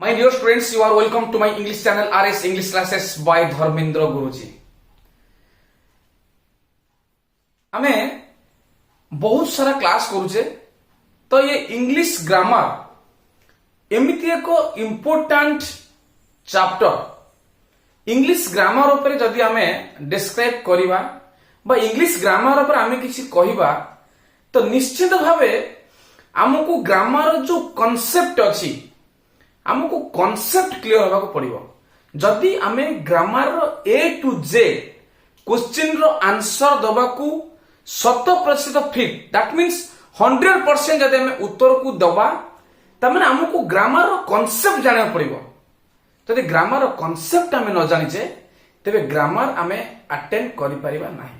My dear students, you are welcome to my English channel RS English Classes by Dharmendra Guruji. आमे बहुत सारा class करूचे तो ये इंग्लिश ग्रामर एमिति एक इम्पोर्टेंट चैप्टर इंग्लिश ग्रामर ऊपर जदि आमे डिस्क्राइब करिबा बा इंग्लिश ग्रामर ऊपर आमे किछि कहिबा तो निश्चित भावे हमको ग्रामर जो कांसेप्ट अछि हमको कांसेप्ट क्लियर होगा को पड़िबो जदि आमे grammar A to Z question रो आंसर दबा को 100% फिट दैट मीन्स 100% जदि आमे उत्तर को दबा तमने हमको ग्रामर रो कांसेप्ट जाने पड़िबो जदि ग्रामर रो कांसेप्ट आमे न जानिचे तबे ग्रामर आमे अटेंड करि परिबा नाही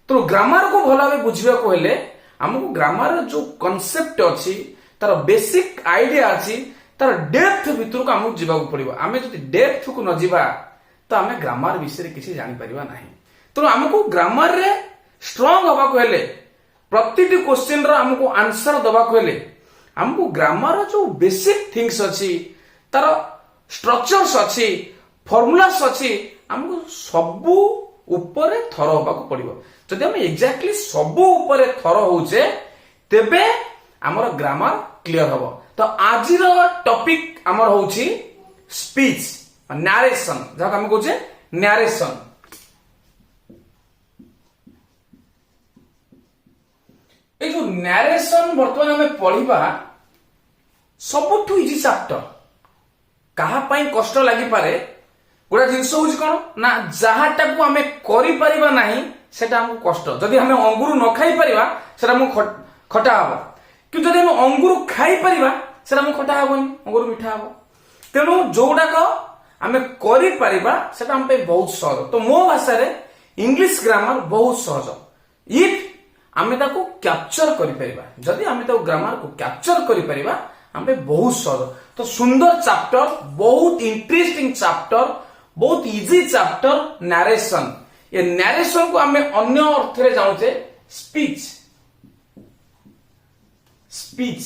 तो ग्रामर को भला भाबे बुझिबा को हेले हमको ग्रामर जो कांसेप्ट अछि तार बेसिक आईडिया अछि तार डेप्थ भितर को हमको जीवा को पड़िबो आमे जदि डेप्थ को न जीवा तो आमे ग्रामर विषय किसी जानि परिबा नाही तो हमको ग्रामर रे स्ट्रांग होबा को हेले प्रतिटी क्वेश्चन रो हमको आंसर दबा को हेले हमको ग्रामर जो बेसिक थिंग्स अछि तार स्ट्रक्चर्स अछि फार्मूलास अछि हमको सबु ऊपर थरो होबा को पड़िबो जदि हम एग्जैक्टली सबु ऊपर थरो होउचे तेबे हमर ग्रामर क्लियर होबो तो आज टॉपिक हमर होउची स्पीच नरेशन जहा हम कहूचे नरेशन ए जो नरेशन वर्तमान हमें पढ़िबा सबठु इजी चैप्टर कहा पई कष्ट लागि पारे गोटा जिंस होउची कोन ना जहाटा को हमें करि परिबा नाही सेटा हमको कष्ट जदि हमें अंगुर न खाई परिबा सेटा हमको खटा हबो कि जदि हम अंगुर खाई परिबा सेटा हमको खटा हबोनी अंगुर मिठा हबो तेनु जोडा को हमें करि परिबा सेटा हम पे बहुत सहज तो मो भाषा रे इंग्लिश ग्रामर बहुत सहज इफ हमें ताको कैप्चर करि परिबा जदि हमें ताको ग्रामर को कैप्चर करि परिबा हम पे बहुत सहज तो सुंदर चैप्टर बहुत इंटरेस्टिंग चैप्टर बहुत इजी चैप्टर नरेशन ये नरेशन को हमें अन्य अर्थ रे जानुचे स्पीच स्पीच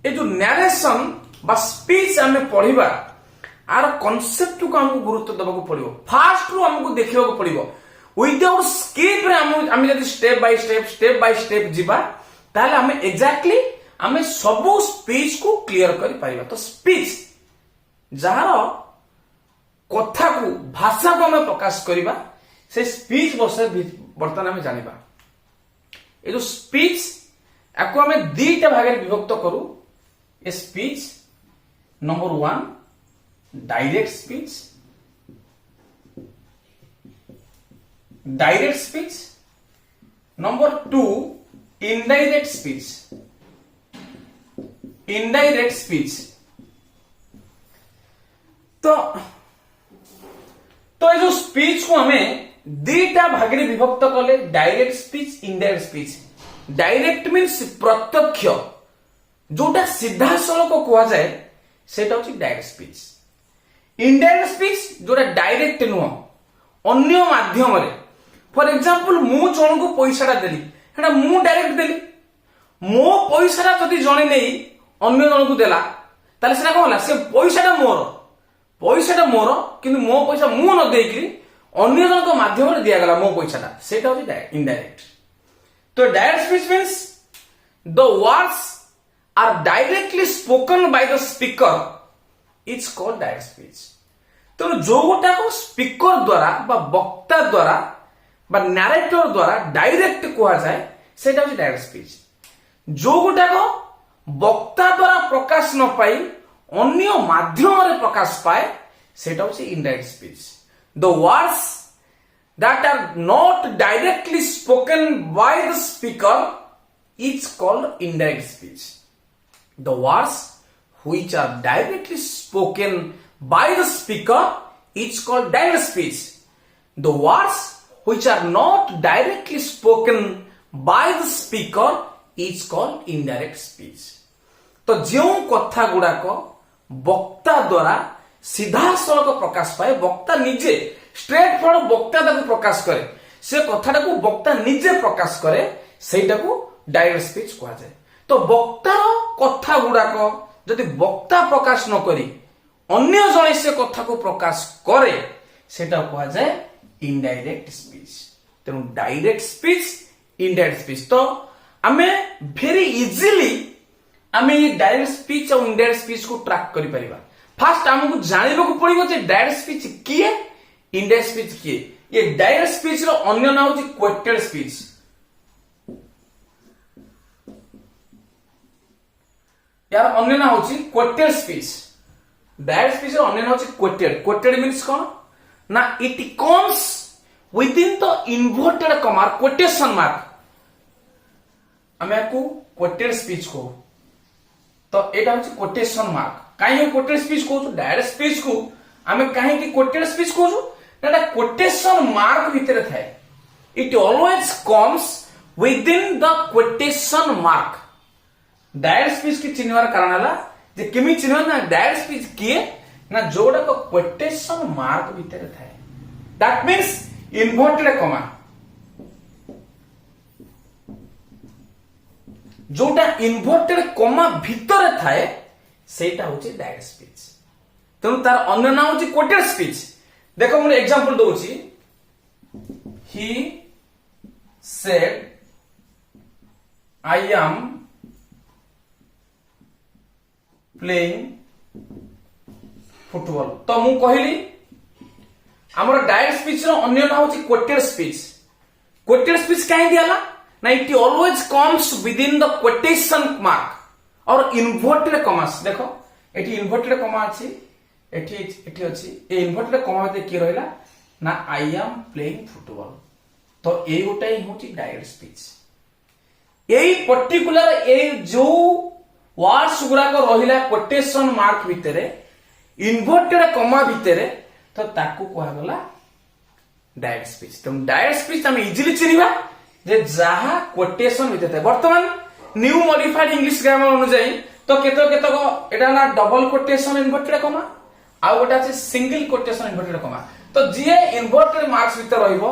ये जो नरेशन बा स्पीच हमें पढ़िबा आर कांसेप्ट को हमको गुरुत्व देबा को पड़िबो फास्ट रो हमको देखिबा को पड़िबो विदाउट स्किप रे हम जदि स्टेप बाय स्टेप जिबा ताले हमें एग्जैक्टली हमें सबो स्पीच को क्लियर करि परिबा तो स्पीच जहार कथा को भाषा को हमें प्रकाश करिबा से स्पीच वर्तमान हमें जानिबा ए जो स्पीच आको हमें दीटा भागे विभक्त करू a speech number 1 direct speech number 2 indirect speech तो ये जो स्पीच को हमें दीटा भाग रे विभक्त कले direct speech indirect speech direct means प्रत्यक्ष जोटा सीधा सड़क कह जाए सेटा होची डायरेक्ट स्पीच इनडायरेक्ट स्पीच जोटा डायरेक्ट नुह अन्य माध्यम रे फॉर एग्जांपल मु जन को पैसाटा देली हेटा मु डायरेक्ट देली मो पैसाटा जदि जणे नै अन्य जन को देला ताले सेटा कहला से पैसाटा मोर किंतु मो पैसा मु न देकरी अन्य जन को माध्यम रे दिया गला मो पैसाटा सेटा होची इनडायरेक्ट तो direct speech means the words are directly spoken by the speaker it's called direct speech तो जो गोटा को स्पीकर द्वारा बा वक्ता द्वारा बा नैरेटर द्वारा डायरेक्ट कहा जाए सेटा होची डायरेक्ट स्पीच जो गोटा को वक्ता द्वारा प्रकाश न पाई अन्य माध्यम रे प्रकाश पाए सेटा होची indirect speech the words that are not directly spoken by the speaker is called indirect speech the words which are directly spoken by the speaker is called direct speech the words which are not directly spoken by the speaker is called indirect speech तो जो कथा गुड़ा को वक्ता द्वारा सीधा सड़क प्रकाश पाए वक्ता निजे स्ट्रेट फॉरवर्ड वक्ता ताको प्रकाश करे से कथाटा को वक्ता निजे प्रकाश करे सेटा को डायरेक्ट स्पीच कहा जाए तो वक्तार कथा गुड़ाक जदि वक्ता प्रकाश न करी अन्य जने से कथा को प्रकाश करे सेटा कहा जाए इनडायरेक्ट स्पीच। तेणु डायरेक्ट स्पीच इनडायरेक्ट स्पीच तो आमे वेरी इजिली आमे ये डायरेक्ट स्पीच और इनडायरेक्ट स्पीच को ट्रैक करि परिबा। फास्ट हमको जानबा को पड़िबो जे डायरेक्ट स्पीच किए इनडायरेक्ट स्पीच किए। ये डायरेक्ट स्पीच रो अन्य नाम होची क्वेटेड स्पीच। यार अन्य नाम होची क्वेटेड स्पीच। डायरेक्ट स्पीच रो अन्य नाम होची क्वेटेड। क्वेटेड मींस कोन ना it comes within the inverted comma quotation mark. हमें को क्वेटेड स्पीच को तो एटा होची क्वेटेशन मार्क। काहे क्वेटेड स्पीच को डायरेक्ट स्पीच को हमें काहे कि क्वेटेड स्पीच को ना क्वेटेशन मार्क भीतर थाए। It always comes within the quotation mark. Direct speech की चिन्हवार कारण हला जे केमी चिन्हवा ना डायरेक्ट स्पीच किए ना जोड़ा को क्वेटेशन मार्क भीतर थाए। दैट मींस इन्वर्टेड कॉमा जोटा इन्वर्टेड कॉमा भीतर थाए सेटा होची डायरेक्ट स्पीच। तेणु तार अन्य नाम होची क्वेटेड स्पीच। देखो मैं एग्जांपल दोची he said I am playing football. तो मु कहली हमर डायरेक्ट स्पीच रो अन्य नाम होची क्वेटेड स्पीच। क्वेटेड स्पीच काहे दियाला ना it always comes within the quotation mark और इन्वर्टेड कॉमास। देखो एठी इन्वर्टेड कॉमा अछि एठी अछि ए इन्वर्टेड कॉमा में की रहला ना आई एम प्लेइंग फुटबॉल। तो ए गोटाई होची डायरेक्ट स्पीच। एई पर्टिकुलर ए जो वर्ड्स गुरा को रहिला क्वेटेशन मार्क भितरे इन्वर्टेड कॉमा भितरे तो ताकू कहा गला डायरेक्ट स्पीच। तो डायरेक्ट स्पीच हम इजीली चिनिबा जे जहा क्वेटेशन भितरे वर्तमान न्यू मॉडिफाइड इंग्लिश ग्रामर अनुसार तो केतो एटा ना डबल क्वेटेशन इन्वर्टेड कॉमा आ गोटा আছে सिंगल क्वेटेशन इन्वर्टेड कॉमा। तो जे इन्वर्टेड मार्क्स भीतर रहिबो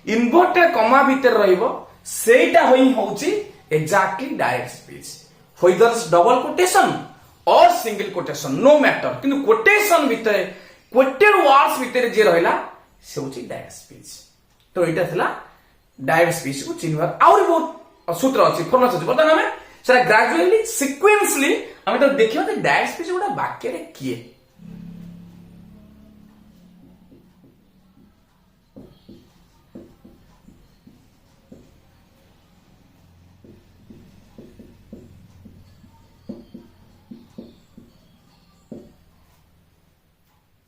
इन्वर्टेड कॉमा भीतर रहिबो सेटा होई होची exactly direct speech. Whether double quotation और सिंगल क्वेटेशन नो मैटर किंतु क्वेटेशन भीतर क्वेटेड वर्ड्स भीतर जे रहला से होची डायरेक्ट स्पीच। तो एटा थला डायरेक्ट स्पीच को चिन्हवा और बहुत सूत्र अछि फॉर्मुला अछि बता हमें सेटा ग्रेजुअली सीक्वेंसली हमें तो देखियो कि डायरेक्ट स्पीच गोटा वाक्य रे किए।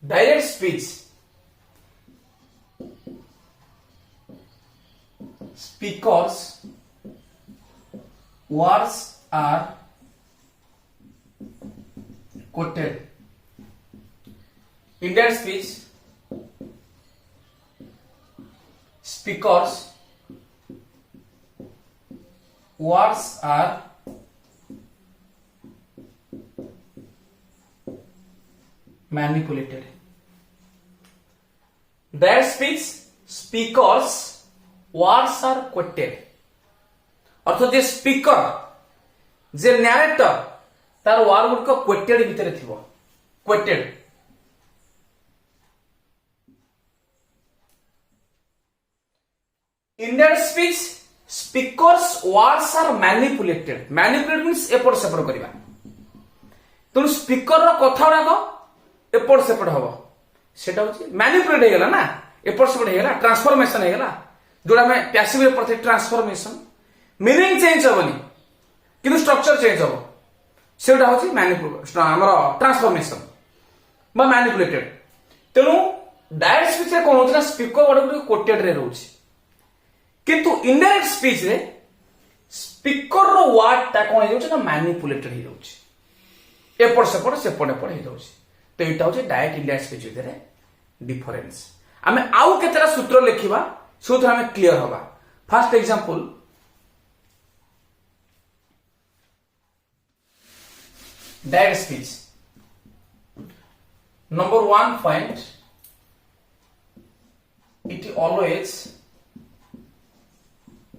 Direct speech speakers words are quoted। indirect speech speakers words are manipulated। direct speech speakers words are quoted अर्थात जे स्पीकर जे नैरेटर तार वर्ड गुड को क्वेटेड भीतर थिबो quoted. Indirect speech speaker's words are manipulated. Manipulate means एपट सेपट करबा। तो स्पीकर रो कथा गुडा एपट सेपट हबो सेटा होची मैनिपुलेट हे गेला ना एपट सेपट हे गेला ट्रांसफॉर्मेशन हे गेला जोड़ा में पैसिव रे पड़थे ट्रांसफॉर्मेशन मीनिंग चेंज होबनी किंतु स्ट्रक्चर चेंज होबो सेटा होची मैनिपुलेट हमर ट्रांसफॉर्मेशन बा मैनिपुलेटेड। तेनु डायरेक्ट स्पीच रे कोन होतला स्पीकर वर्ड गुड कोटेड रे रहउची किंतु इनडायरेक्ट स्पीच रे स्पीकर रो वर्ड ता कोन हे जाउची ना मैनिपुलेटेड हे जाउची एपट सेपट हे जाउची। तो एटा होची डायरेक्ट इनडायरेक्ट स्पीच भितरे डिफरेंस। हमें आउ केतरा सूत्र लिखिबा सूत्र हमें क्लियर होगा। First example direct speech number 1 point it always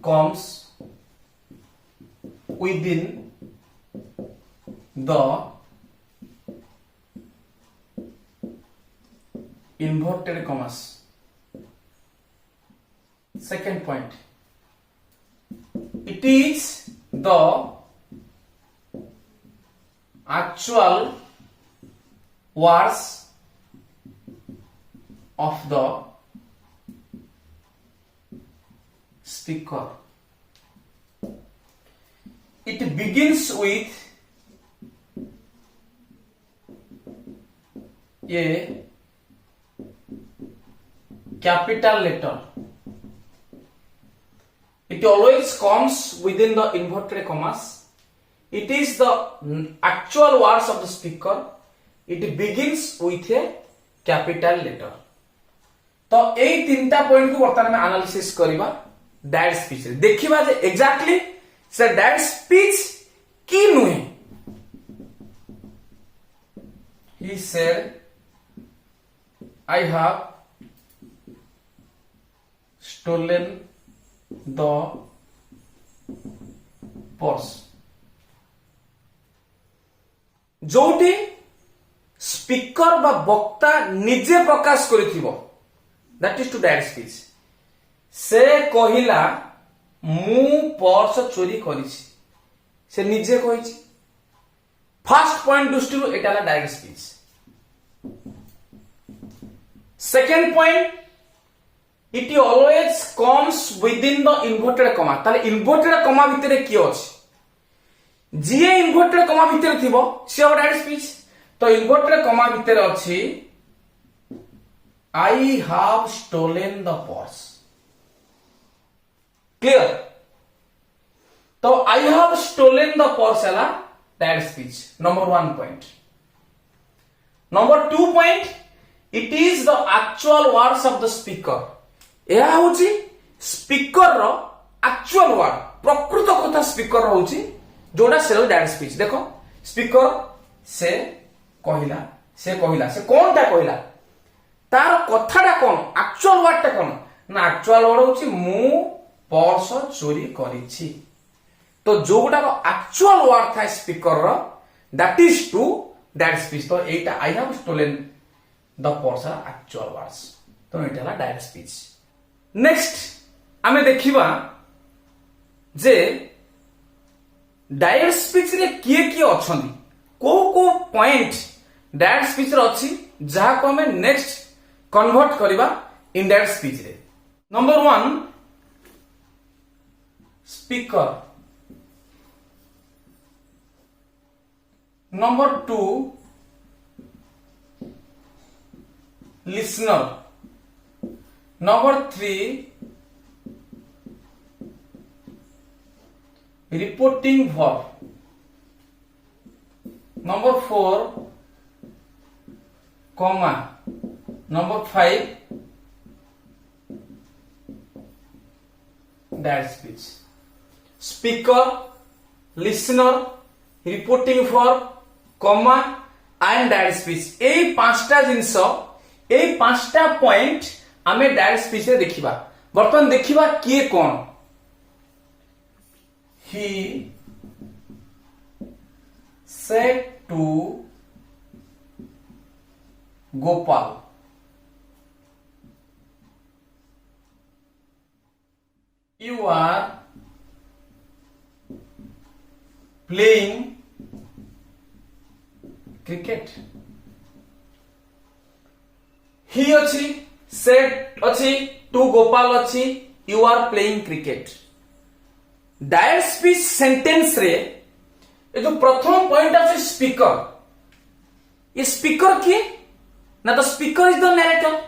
comes within the inverted commas. Second point, it is the actual words of the speaker. It begins with a capital letter. It always comes within the inverted commas. It is the actual words of the speaker. It begins with a capital letter. तो ए तीनटा point को बर्तमान में analysis करबा direct speech रे देखिबा जे exactly से डायरेक्ट स्पीच की नुहे. He said, I have stolen the purse. जोटी स्पीकर बा वक्ता निजे प्रकाश करिथिबो, that is to direct speech. से कहिला मु पर्स चोरी करिछि, से निजे कहिछि. फर्स्ट पॉइंट दृष्टि एटा ला direct speech. Second point, it always comes within the inverted comma. ताले इन्वर्टेड कॉमा भितरे की अछि, जीए इन्वर्टेड कॉमा भितरे थिबो से डायरेक्ट स्पीच. तो इन्वर्टेड कॉमा भितरे अछि I have stolen the purse. Clear? तो I have stolen the purse है direct speech. Number 1 point. Number 2 point, it is the actual words of the speaker. यह होची स्पीकर रो एक्चुअल वर्ड, प्रकृत कथा speaker होची जोड़ा से डायरेक्ट स्पीच. देखो स्पीकर से कहिला, से कोन ता कहिला, तार कथाटा कोन, एक्चुअल वर्डटा कोन ना, एक्चुअल वर्ड होची मु पर्स चोरी करिछि. तो जोटा को एक्चुअल वर्ड था स्पीकर रो, that is to direct speech. तो एटा I have stolen the purse actual words. तो एटा डायरेक्ट स्पीच. नेक्स्ट आमे देखिबा जे डायरेक्ट स्पीच रे किए किए अछंदी, को पॉइंट डायरेक्ट स्पीच रे अछि जहा को हमें नेक्स्ट कन्वर्ट करिबा इनडायरेक्ट स्पीच रे. Number 1 speaker, number 2 listener, number 3 reporting verb, number 4 comma, number 5 direct speech. Speaker, listener, reporting verb, comma and direct speech. ए पांचटा जिंस, ए पांचटा पॉइंट आमे डायरेक्ट स्पीच रे देखिबा. बर्तमान देखिबा किए कोन. He said to Gopal, you are playing cricket. He अछि, said अछि, to Gopal अछि, you are playing cricket. Direct speech sentence रे ये जो प्रथम पॉइंट আছে स्पीकर. ये स्पीकर किए ना, तो स्पीकर इज द नैरेटर.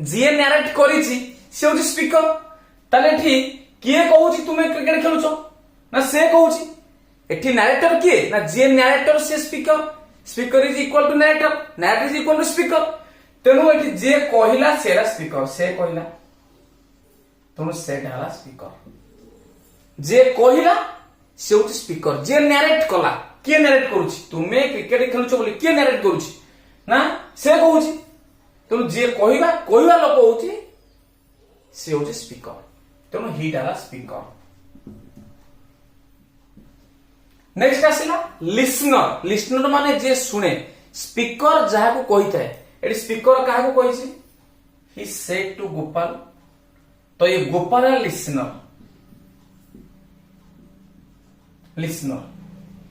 जे नैरेट करिछि से होछि स्पीकर. ताले एठी किए कहूछि तुमे क्रिकेट खेलुछो ना, से कहूछि. एठी नैरेटर किए ना, जे नैरेटर से speaker. Speaker is equal to narrator, narrator is equal to speaker. तेनु एठी जे कहिला सेरा स्पीकर, से कहिला तुम से ढाला स्पीकर. जे कहिला से होछि स्पीकर. जे नैरेट कला, के नैरेट करूछि, तुमे क्रिकेट खेलुछो बोली के नैरेट करूछि ना, से कहूछि. तेनु जे कहिबा लोक होछि से होछि स्पीकर. तेनु ही डाला स्पीकर. नेक्स्ट आसिला लिसनर. लिसनर माने जे सुने, स्पीकर जहा को कहि थाए एटी स्पीकर काहा को कहिछि ही सेड टू गोपाल तो ये गोपाल लिसनर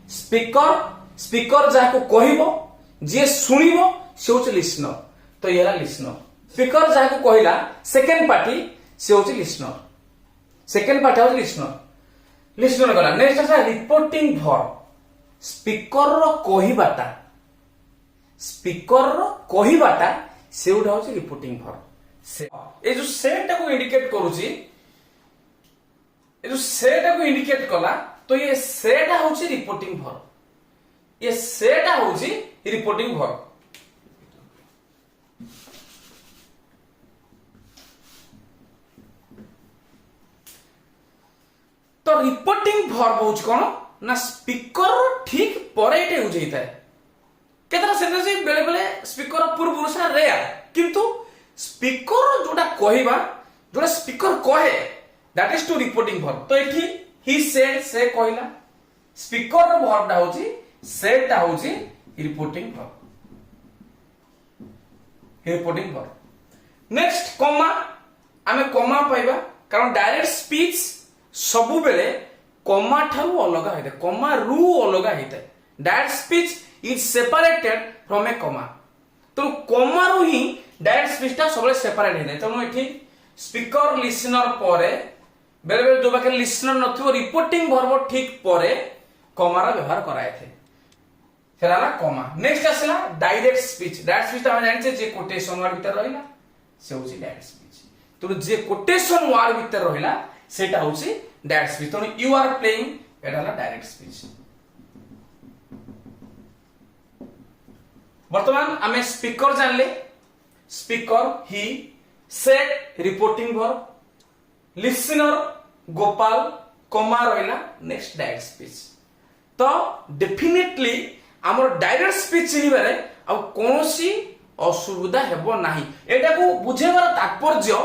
स्पीकर स्पीकर जाको कहइबो जे सुनिबो से होछि लिसनर तो ये लिसनर स्पीकर जाको कहला सेकंड पार्टी से होछि लिसनर सेकंड पार्टी होछि लिसनर गला नेक्स्ट आसा रिपोर्टिंग वर्ब स्पीकर रो कहिबाटा से उठा होछि रिपोर्टिंग वर्ब से ए जो सेटा को इंडिकेट करूची ए जो सेटा को इंडिकेट कला तो ये सेटा होछि रिपोर्टिंग वर्ब ये सेटा होछि रिपोर्टिंग वर्ब तो रिपोर्टिंग वर्ब होछि कोन ना स्पीकर ठीक परे एटे यूज होइता है केतरा सेंटेंस बेले बेले स्पीकर पूर्व से रेयर किंतु स्पीकर जोटा कहबा जोटा स्पीकर कहे that is to reporting verb तो एठी ही सेड से कहला स्पीकर रो वर्बटा होची सेडटा होची रिपोर्टिंग वर्ब नेक्स्ट कॉमा आमे कॉमा पाइबा कारण डायरेक्ट स्पीच सबु बेले कॉमा ठारू अलगा हेते कॉमा रू अलगा हेते direct speech is separated from A comma तो कॉमा रू ही डायरेक्ट स्पीच ता सबले सेपरेट हेते तनो एठी स्पीकर लिसनर परे बेले बेले जो बाके लिसनर नथियो रिपोर्टिंग वर्ब ठीक परे कॉमा रा व्यवहार कराए थे फेराला कॉमा नेक्स्ट आसला डायरेक्ट स्पीच हम जानि जे कोटेशन वर्ड भीतर रहिला से होची डायरेक्ट स्पीच तो जे कोटेशन वर्ड भीतर रहिला सेटा होची डायरेक्ट स्पीच तो यू आर प्लेइंग एटाला डायरेक्ट स्पीच वर्तमान आमे स्पीकर जानले speaker he said reporting verb listener Gopal comma रहिला नेक्स्ट डायरेक्ट स्पीच तो डेफिनेटली हमर डायरेक्ट स्पीच चिनिबारे आ कोनोसी असुविधा हेबो नाही एटा को बुझेबार तात्पर्य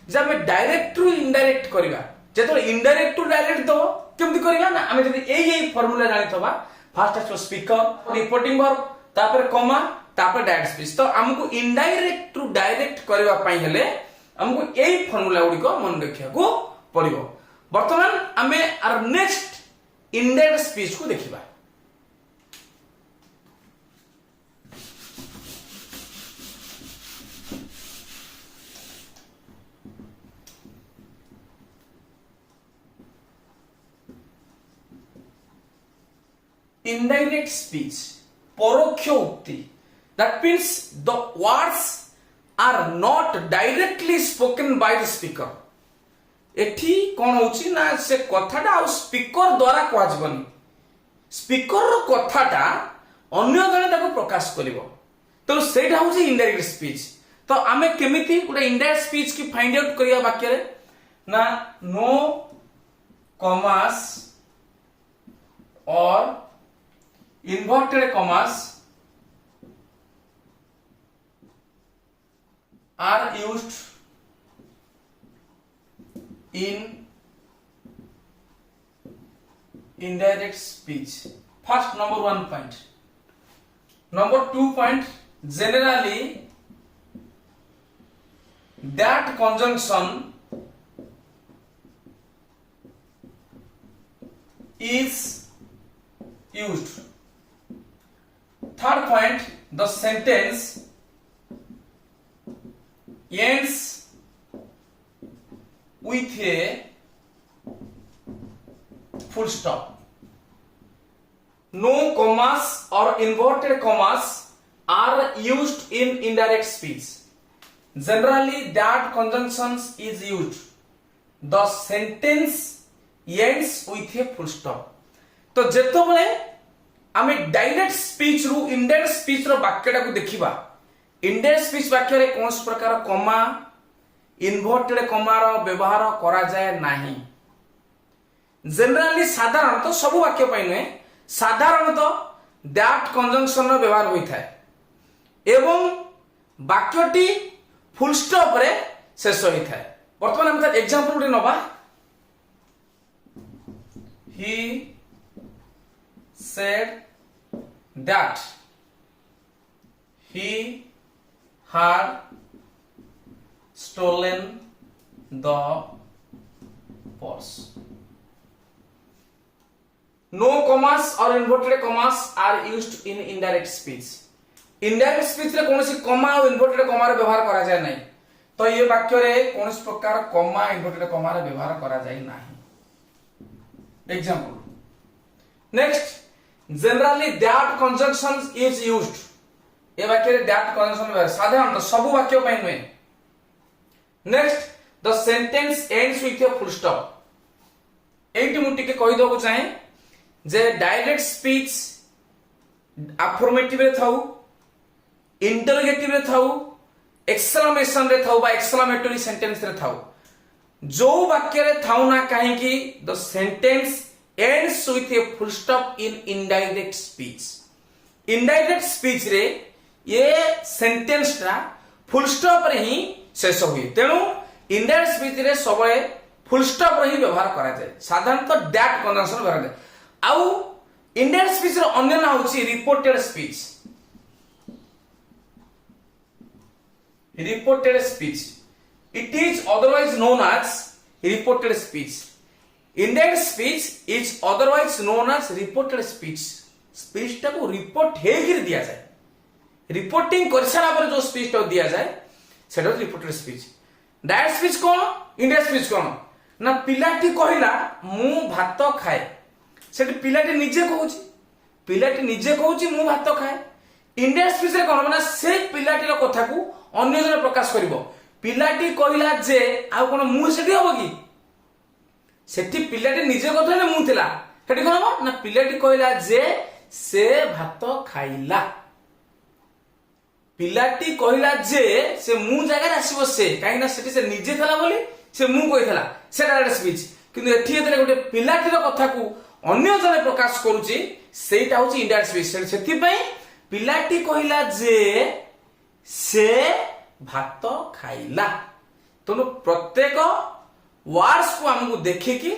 जे हम डायरेक्ट टू इनडायरेक्ट करबा जेतो इनडायरेक्ट टू डायरेक्ट दो केमति करबा ना हम जदी एई फार्मूला जानिथबा फर्स्ट आसो स्पीकर रिपोर्टिंग वर्ब तापर कॉमा तापर डायरेक्ट स्पीच तो हमको इनडायरेक्ट टू डायरेक्ट करबा पई हेले हमको एई फार्मूला गुडी को मन रखिया को पड़िबो वर्तमान हमें आर नेक्स्ट इनडायरेक्ट स्पीच को देखिबा indirect speech परोक्ष उक्ति that means the words are not directly spoken by the speaker एठी कोन होची ना से कथाटा आ स्पीकर द्वारा कहवा जबनी स्पीकर रो कथाटा अन्य जने ताको प्रकाश करिवो तो सेटा होची इनडायरेक्ट स्पीच तो आमे केमिति उडा इनडायरेक्ट स्पीच की फाइंड आउट करिया वाक्य रे ना नो कॉमास और inverted commas are used in indirect speech. First, number 1 point. Number 2 point, generally that conjunction is used. Third point, the sentence ends with a full stop. No commas or inverted commas are used in indirect speech. Generally, that conjunction is used. The sentence ends with a full stop. तो जेतो बले आमे direct speech रु indirect speech रो वाक्यटा को देखिबा indirect speech वाक्य रे conus प्रकार कॉमा इन्वर्टेड कॉमा रो व्यवहार करा जाय नाही जनरली साधारणतः सब वाक्य पई नै साधारणतः दैट कंजंक्शन रो व्यवहार होई थाए एवं वाक्यटी फुल स्टॉप रे शेष होई थाए वर्तमान हम एग्जांपल रे नबा he said that he had stolen the purse. No commas or inverted commas are used in indirect speech. Indirect speech रे कौन सी comma और inverted comma रे व्यवहार करा जाए नहीं, तो ये वाक्य रे कौन सी प्रकार comma inverted comma रे व्यवहार करा जाए नहीं. Example. Next, generally that conjunction is used. ये वाक्य रे that conjunction व्यवहार साधारणतः सब वाक्यों में हुए. Next, the sentence ends with a full stop. Eighty मुट्टी के कही दो चाहे जे डायरेक्ट स्पीच अफर्मेटिव रे थाउ, इंटरोगेटिव रे थाउ, एक्सक्लेमेशन रे थाउ बा एक्सक्लेमेटरी सेंटेंस रे थाउ, जो वाक्य रे थाउ ना कहीं की the sentence ends with a full stop in indirect speech. Indirect speech रे ये सेंटेंस टा फुल स्टॉप रे ही शेष हुए. तेणु इनडायरेक्ट स्पीच रे सबले फुल स्टॉप रे ही व्यवहार करा जाए. साधारणतः दैट कंजंक्शन व्यवहार जाए. आउ इनडायरेक्ट स्पीच रे अन्य ना होची reported speech. Reported speech it is otherwise known as reported speech. Indirect speech is otherwise known as reported speech. Speech टा को रिपोर्ट हे गिर दिया जाए. रिपोर्टिंग कर सारा पर जो स्पीच टा दिया जाए सेटा रिपोर्टेड स्पीच. डायरेक्ट स्पीच कौन, इनडायरेक्ट स्पीच कौन ना पिलाटी कहिला मु भात खाए, सेठी पिलाटी निजे कहूची, पिलाटी निजे कहूची मु भात खाए. इनडायरेक्ट स्पीच रे कोन माने से पिलाटी रो कथा को अन्य जने प्रकाश करिवो. पिलाटी कहिला जे आ कोन मु सेठी होबो की, सेठी पिलाटी निजे कहथले ना मु थिला, सेठी कोन हो ना पिलाटी कहिला जे से भात खाइला. पिलाटी कहिला जे से मु जगह आसीबो से काहे ना सेठी से निजे थला बोली से मु कहिथला से डायरेक्ट स्पीच. किंतु एठी एतले गोटे पिलाटी रो कथा को अन्य जने प्रकाश करूची सेटा होची इनडायरेक्ट स्पीच. सेठी पई पिलाटी कहिला जे से भात खाइला. तनु प्रत्येक वर्ड्स को हमकु देखि कि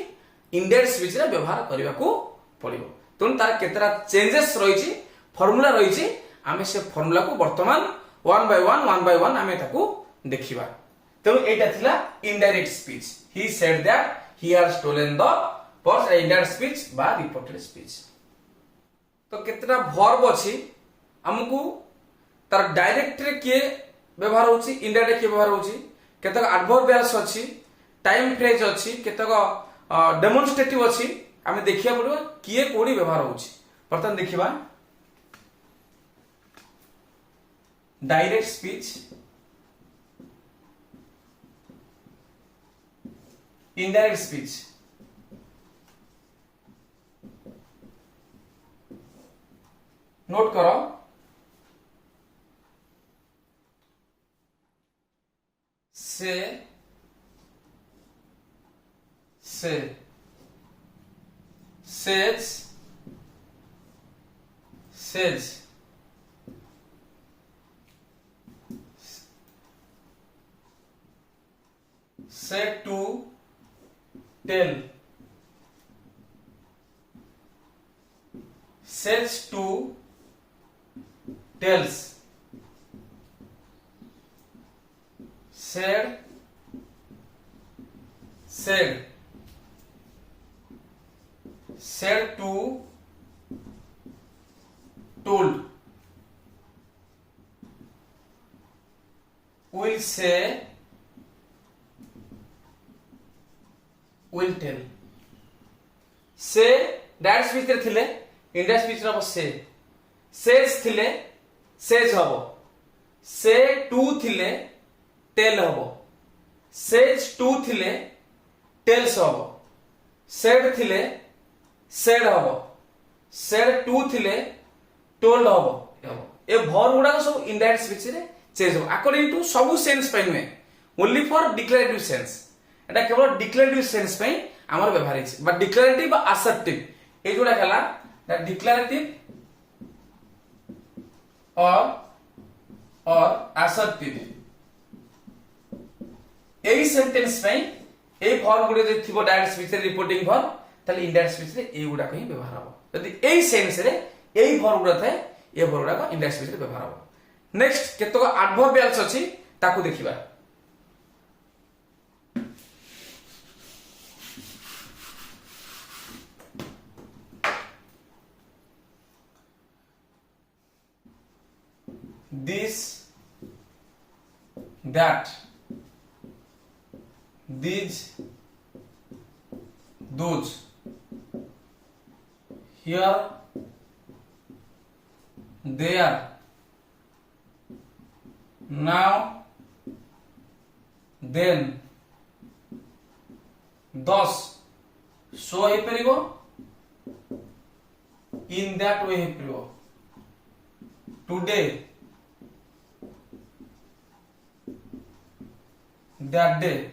इनडायरेक्ट स्पीच रे व्यवहार करबा को पड़िबो. तनु तार केतरा चेंजेस रहिची, फार्मूला रहिची. आमे से फार्मूला को वर्तमान वन बाय वन आमे ताकू देखिबा. तेणु एटा थिला indirect speech. He said that he has stolen the purse. Indirect speech बा रिपोर्टेड स्पीच. तो केतरा वर्ब अछि हमकु तार डायरेक्ट रे के व्यवहार होछि, इनडायरेक्ट के व्यवहार होछि, केतक एडवर्बियल्स अछि, टाइम फ्रेज अछि, केतक डेमोन्स्ट्रेटिव अछि. आमे देखिया पड़ो किए कोडी व्यवहार होछि. प्रथम देखिबा direct speech, indirect speech. Note करो से says said to tell, says to tells, said to told, will say will tell. से डायरेक्ट स्पीच रे थिले, इनडायरेक्ट स्पीच रे से सेज थिले सेज हबो, से टू थिले टेल हबो, सेज टू थिले टेल्स हबो, सेड थिले सेड हबो, सेड टू थिले टोल्ड हबो. ए वर्ब गुडा सब इनडायरेक्ट स्पीच रे चेंज हो अकॉर्डिंग टू सब सेंस पे नुए, ओनली फॉर डिक्लेरेटिव सेंस. एटा केवल डिक्लेरेटिव सेंस पे हमर व्यवहार है. बट डिक्लेरेटिव बा असर्टिव ए जोडा कला दैट डिक्लेरेटिव और असर्टिव एई सेंटेंस पे ए फॉर्म गुडे जे थिबो डायरेक्ट स्पीच रे रिपोर्टिंग फॉर्म ताले इनडायरेक्ट स्पीच रे ए गुडा कहीं व्यवहार हो. यदि एई सेंस रे एई फॉर्म गुडा थाए ए फॉर्म गुडा को इनडायरेक्ट स्पीच रे व्यवहार हो. नेक्स्ट केतक एडवर्बियल्स अछि ताकू देखिबा। This, that, these, those, here, there, now, then, thus, so hey परिबो, in that way hey परिबो, today, that day,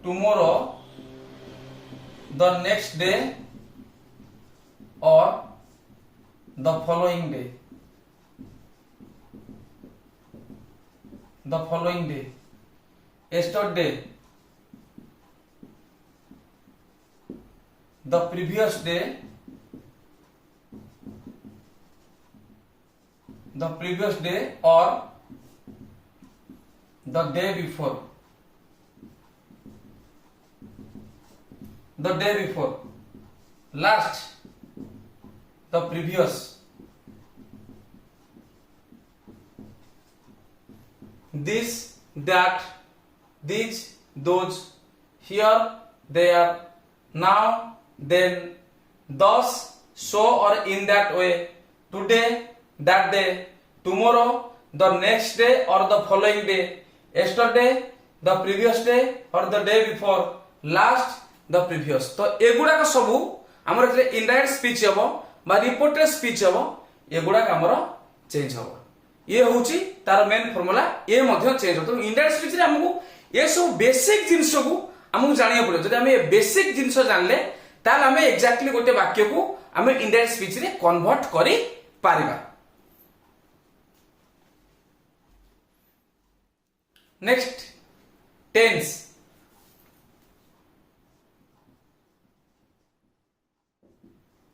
tomorrow, the next day, or the following day, the following day, yesterday, the previous day, the previous day, or the day before, the day before, last, the previous, this, that, these, those, here, there, now, then, thus, so or in that way, today, that day, tomorrow, the next day or the following day, yesterday, the previous day or the day before, last, the previous। तो एगुड़ा सबू आमर indirect speech हम बा reported speech हम एगुड़ा आमर change हम। ये होची तार मेन फॉर्मूला ये मध्य चेंज हो। तो इनडायरेक्ट स्पीच रे हमकु ये सब बेसिक जिंस को हमकु जानिया पड़े। जदि हमें बेसिक जिंस जानले ताल हमें एग्जैक्टली गोटे वाक्य को हमें इनडायरेक्ट स्पीच रे कन्वर्ट करि पारिबा। Next tense.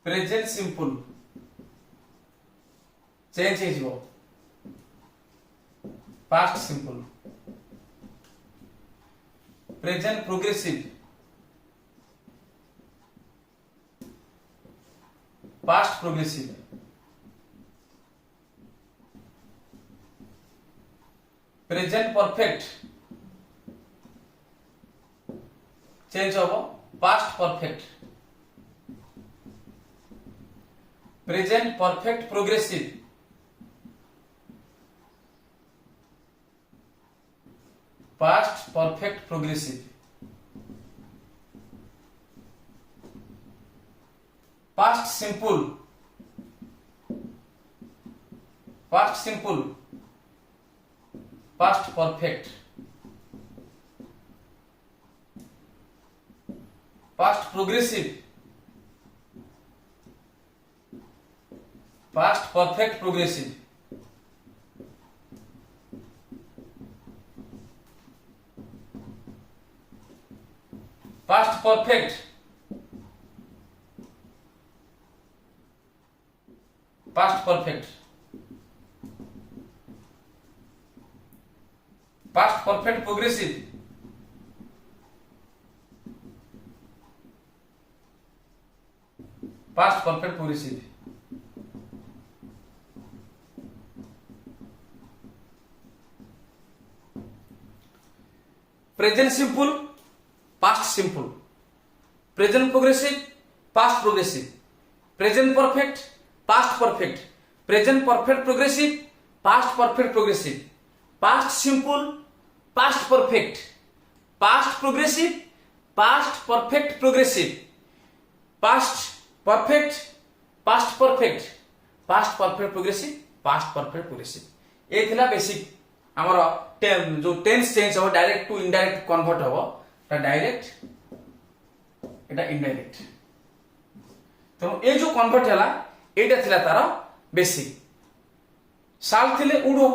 Present simple change हो past simple. Present progressive past progressive. Present perfect change हो past perfect. Present perfect progressive past perfect progressive. Past simple past simple past perfect. Past progressive past perfect progressive. Past perfect past perfect. Past perfect progressive past perfect progressive. Present simple past simple. Present progressive past progressive. Present perfect past perfect. Present perfect progressive past perfect progressive. Past simple past perfect past progressive past perfect progressive. Past perfect past perfect past perfect progressive past perfect progressive. ये थिला basic हमर जो tense change हो direct to indirect convert हो direct एटा indirect. तो ये जो convert हला एटा थिला तार बेसिक। साल थिले उड़ हो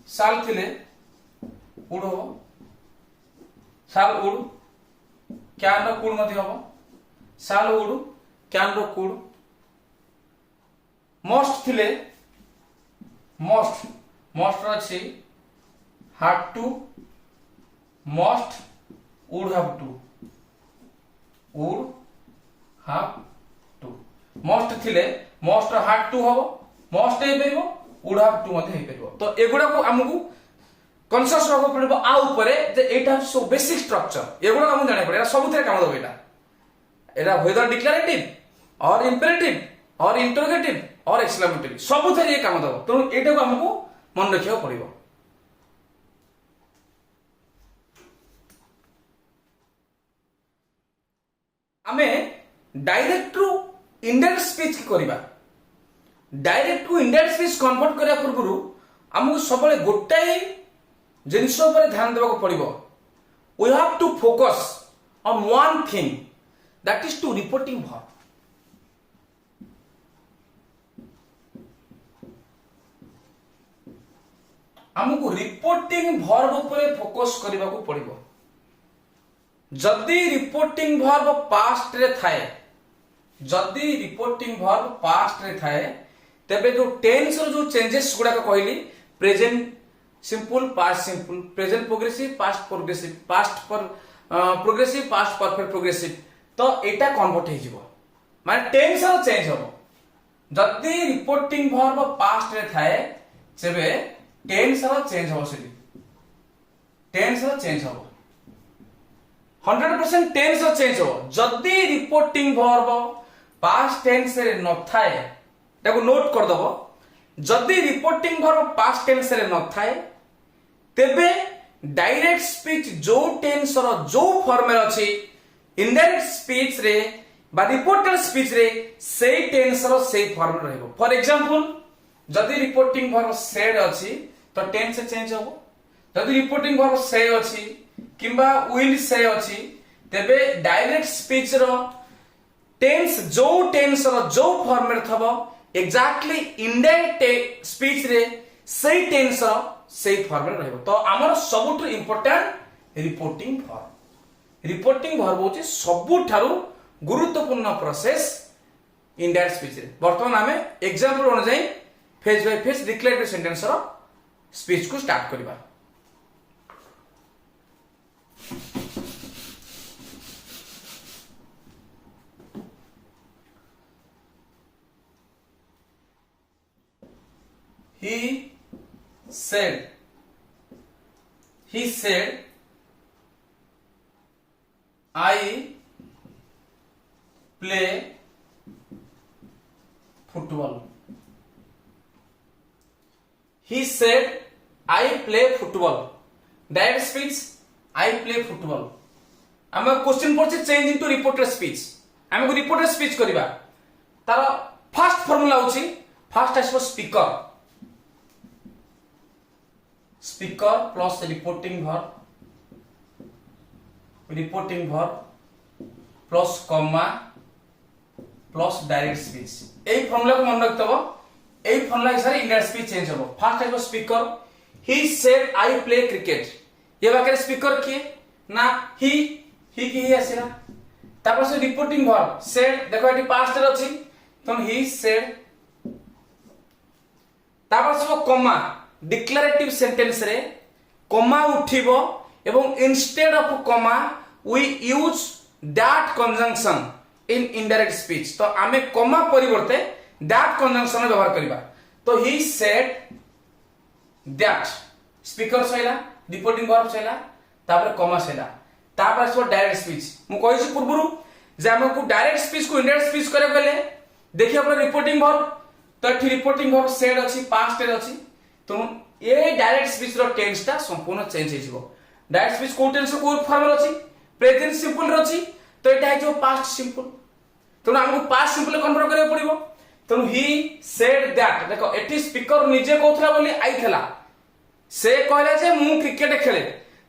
साल थिले उड़ हो साल उड़ क्यान रो कुड़ मध्य हो साल उड़ क्यान रो कुड़ मस्ट थिले मस्ट मस्ट अच्छी have to must would have to must थिले मस्ट हैव टू हम मस्ट हे परिबो वुड हैव टू मध्ये हे परिबो तो एगुडा को हमकु कॉन्शियस रहबो पड़िबो आ ऊपरे जे एटा सो बेसिक स्ट्रक्चर एगुडा हम जाने पड़े सब थरे काम दबो एटा वेदर डिक्लेरेटिव और इंपेरेटिव और इंटरोगेटिव और एक्सक्लेमेटरी सब थरे काम दबो तो एटा को हमकु मन रखियो पड़िबो आमे डायरेक्ट रु इनडायरेक्ट स्पीच की करबा direct to indirect speech convert करिया पूर्व हमको सब गोटाए जिनस ध्यान देवा पड़ो we have to focus on one thing that is to reporting verb हमको रिपोर्टिंग वर्ब पर फोकस करने को पड़ो जदि रिपोर्टिंग वर्ब पास्ट रे थाए जदि रिपोर्टिंग वर्ब पास्ट रे थाए तेबे जो टेंस रो जो चेंजेस गुडा कहली present simple past simple present progressive past progressive past पर प्रोग्रेसिव पास्ट परफेक्ट प्रोग्रेसिव तो एटा कन्वर्ट हे जिवो माने टेंस रो चेंज होबो जदि रिपोर्टिंग वर्ब पास्ट रे थाए तेबे टेंस रो चेंज होबो सेठी टेंस रो चेंज होबो 100% टेंस रो चेंज होबो जदि रिपोर्टिंग वर्ब पास्ट टेंस रे न थाए ताको नोट कर दबो जदि रिपोर्टिंग वर्ब पास्ट टेंस रे न थाए तेबे डायरेक्ट स्पीच जो टेंस रो जो फॉर्म रे अछि इनडायरेक्ट स्पीच रे बा रिपोर्टेड स्पीच रे सेई टेंस रो सेई फॉर्म रे रहबो फॉर एग्जांपल जदि रिपोर्टिंग वर्ब सेड अछि तो टेंस चेंज होबो जदि रिपोर्टिंग वर्ब से अछि किंबा विल से अछि तेबे डायरेक्ट स्पीच रो टेंस रो जो फॉर्म रे थबो एक्जाक्टली इनडायरेक्ट स्पीच रे सेई टेंस रो सेई फॉर्म रे रहबो तो हमर सबुठ इंपोर्टेंट रिपोर्टिंग वर्ब होची सबुठारु गुरुत्वपूर्ण प्रोसेस इनडायरेक्ट स्पीच रे वर्तमान आमे एग्जांपल अनुसार phase by phase declarative sentence रो स्पीच को स्टार्ट करबा he said I play football he said I play football direct speech I play football हम क्वेश्चन पड़ছে चेंज इनटू रिपोर्टेड स्पीच हम को रिपोर्टेड स्पीच करबा तार फर्स्ट फार्मूला होची फर्स्ट आसो speaker plus reporting verb plus comma plus direct speech ए formula को मन रखतबो ए फार्मूला हिसाब इनडायरेक्ट स्पीच चेंज होबो फर्स्ट आसो speaker he said I play cricket ये बाके स्पीकर किए ना ही की आसीला तापर से रिपोर्टिंग वर्ब सेड देखो एटी पास्ट रे अछि तो ही सेड तापर से कॉमा डिक्लेरेटिव सेंटेंस रे कॉमा उठिबो एवं instead of comma we use that conjunction in indirect speech तो आमे कॉमा परिवर्ते दैट कंजंक्शन व्यवहार करबा तो ही सेड दैट स्पीकर सैला रिपोर्टिंग वर्ब सैला तापर कॉमा सैला तापर सो डायरेक्ट स्पीच मु कहिछि पूर्वरु जे हमकु डायरेक्ट स्पीच को इनडायरेक्ट स्पीच करे गले देखि अपन रिपोर्टिंग वर्ब तो एठी रिपोर्टिंग वर्ब सेड अछि पास्ट रे अछि तो ये डायरेक्ट स्पीच रो टेंस ता संपूर्ण चेंज हे जिवो डायरेक्ट स्पीच को टेंस को फॉर्म रे अछि प्रेजेंट सिंपल रे अछि तो एटा हे जो पास्ट सिंपल तो हमकु पास्ट सिंपल कन्वर्ट करे पड़िबो तो ही सेड दैट देखो एठी स्पीकर निजे कहथला बोली आइथला से कहले जे मु क्रिकेट खेले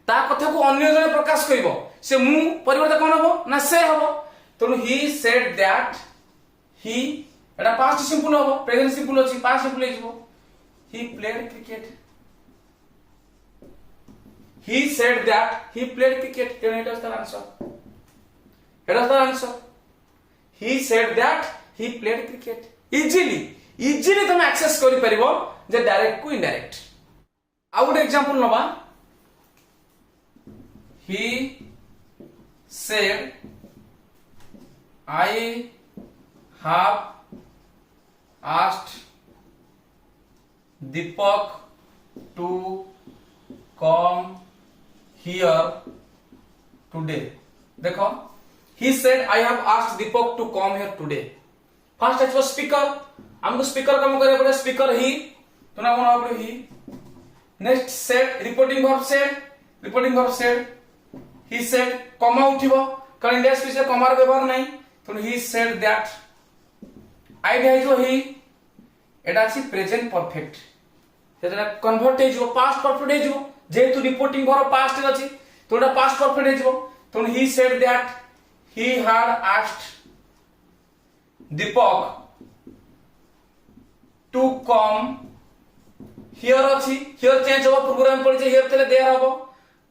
ता कथा को अन्य जने प्रकाश करिवो से मु परिवर्तन कोन हबो ना से हबो तो ही सेड दैट ही एटा पास्ट सिंपल हबो प्रेजेंट सिंपल अछि पास्ट सिंपल हिजबो he played cricket he said that he played cricket then it was the answer he said that he played cricket easily easily तुम access करि परिबो जे direct को indirect. आ good example नबा, he said I have asked Deepak to come here today। देखो, he said I have asked Deepak to come here today। First है speaker, हमको speaker काम करे पड़े, स्पीकर ही तो ना कौन आप ही। Next said, reporting verb said, reporting verb said he said comma उठिबो कारण इंडिया स्पीच रे कॉमार व्यवहार नहीं, तो he said that आइडिया है जो ही एटा अछि प्रेजेंट परफेक्ट, सेटा कन्वर्ट हे जो पास्ट परफेक्ट हे जो, जेतु रिपोर्टिंग वर्ब पास्ट रे अछि तो एटा पास्ट परफेक्ट हे जो, तो he said that he had asked Deepak to come here अछि, here चेंज हो प्रोग्राम पड़ जे here तले देयर हो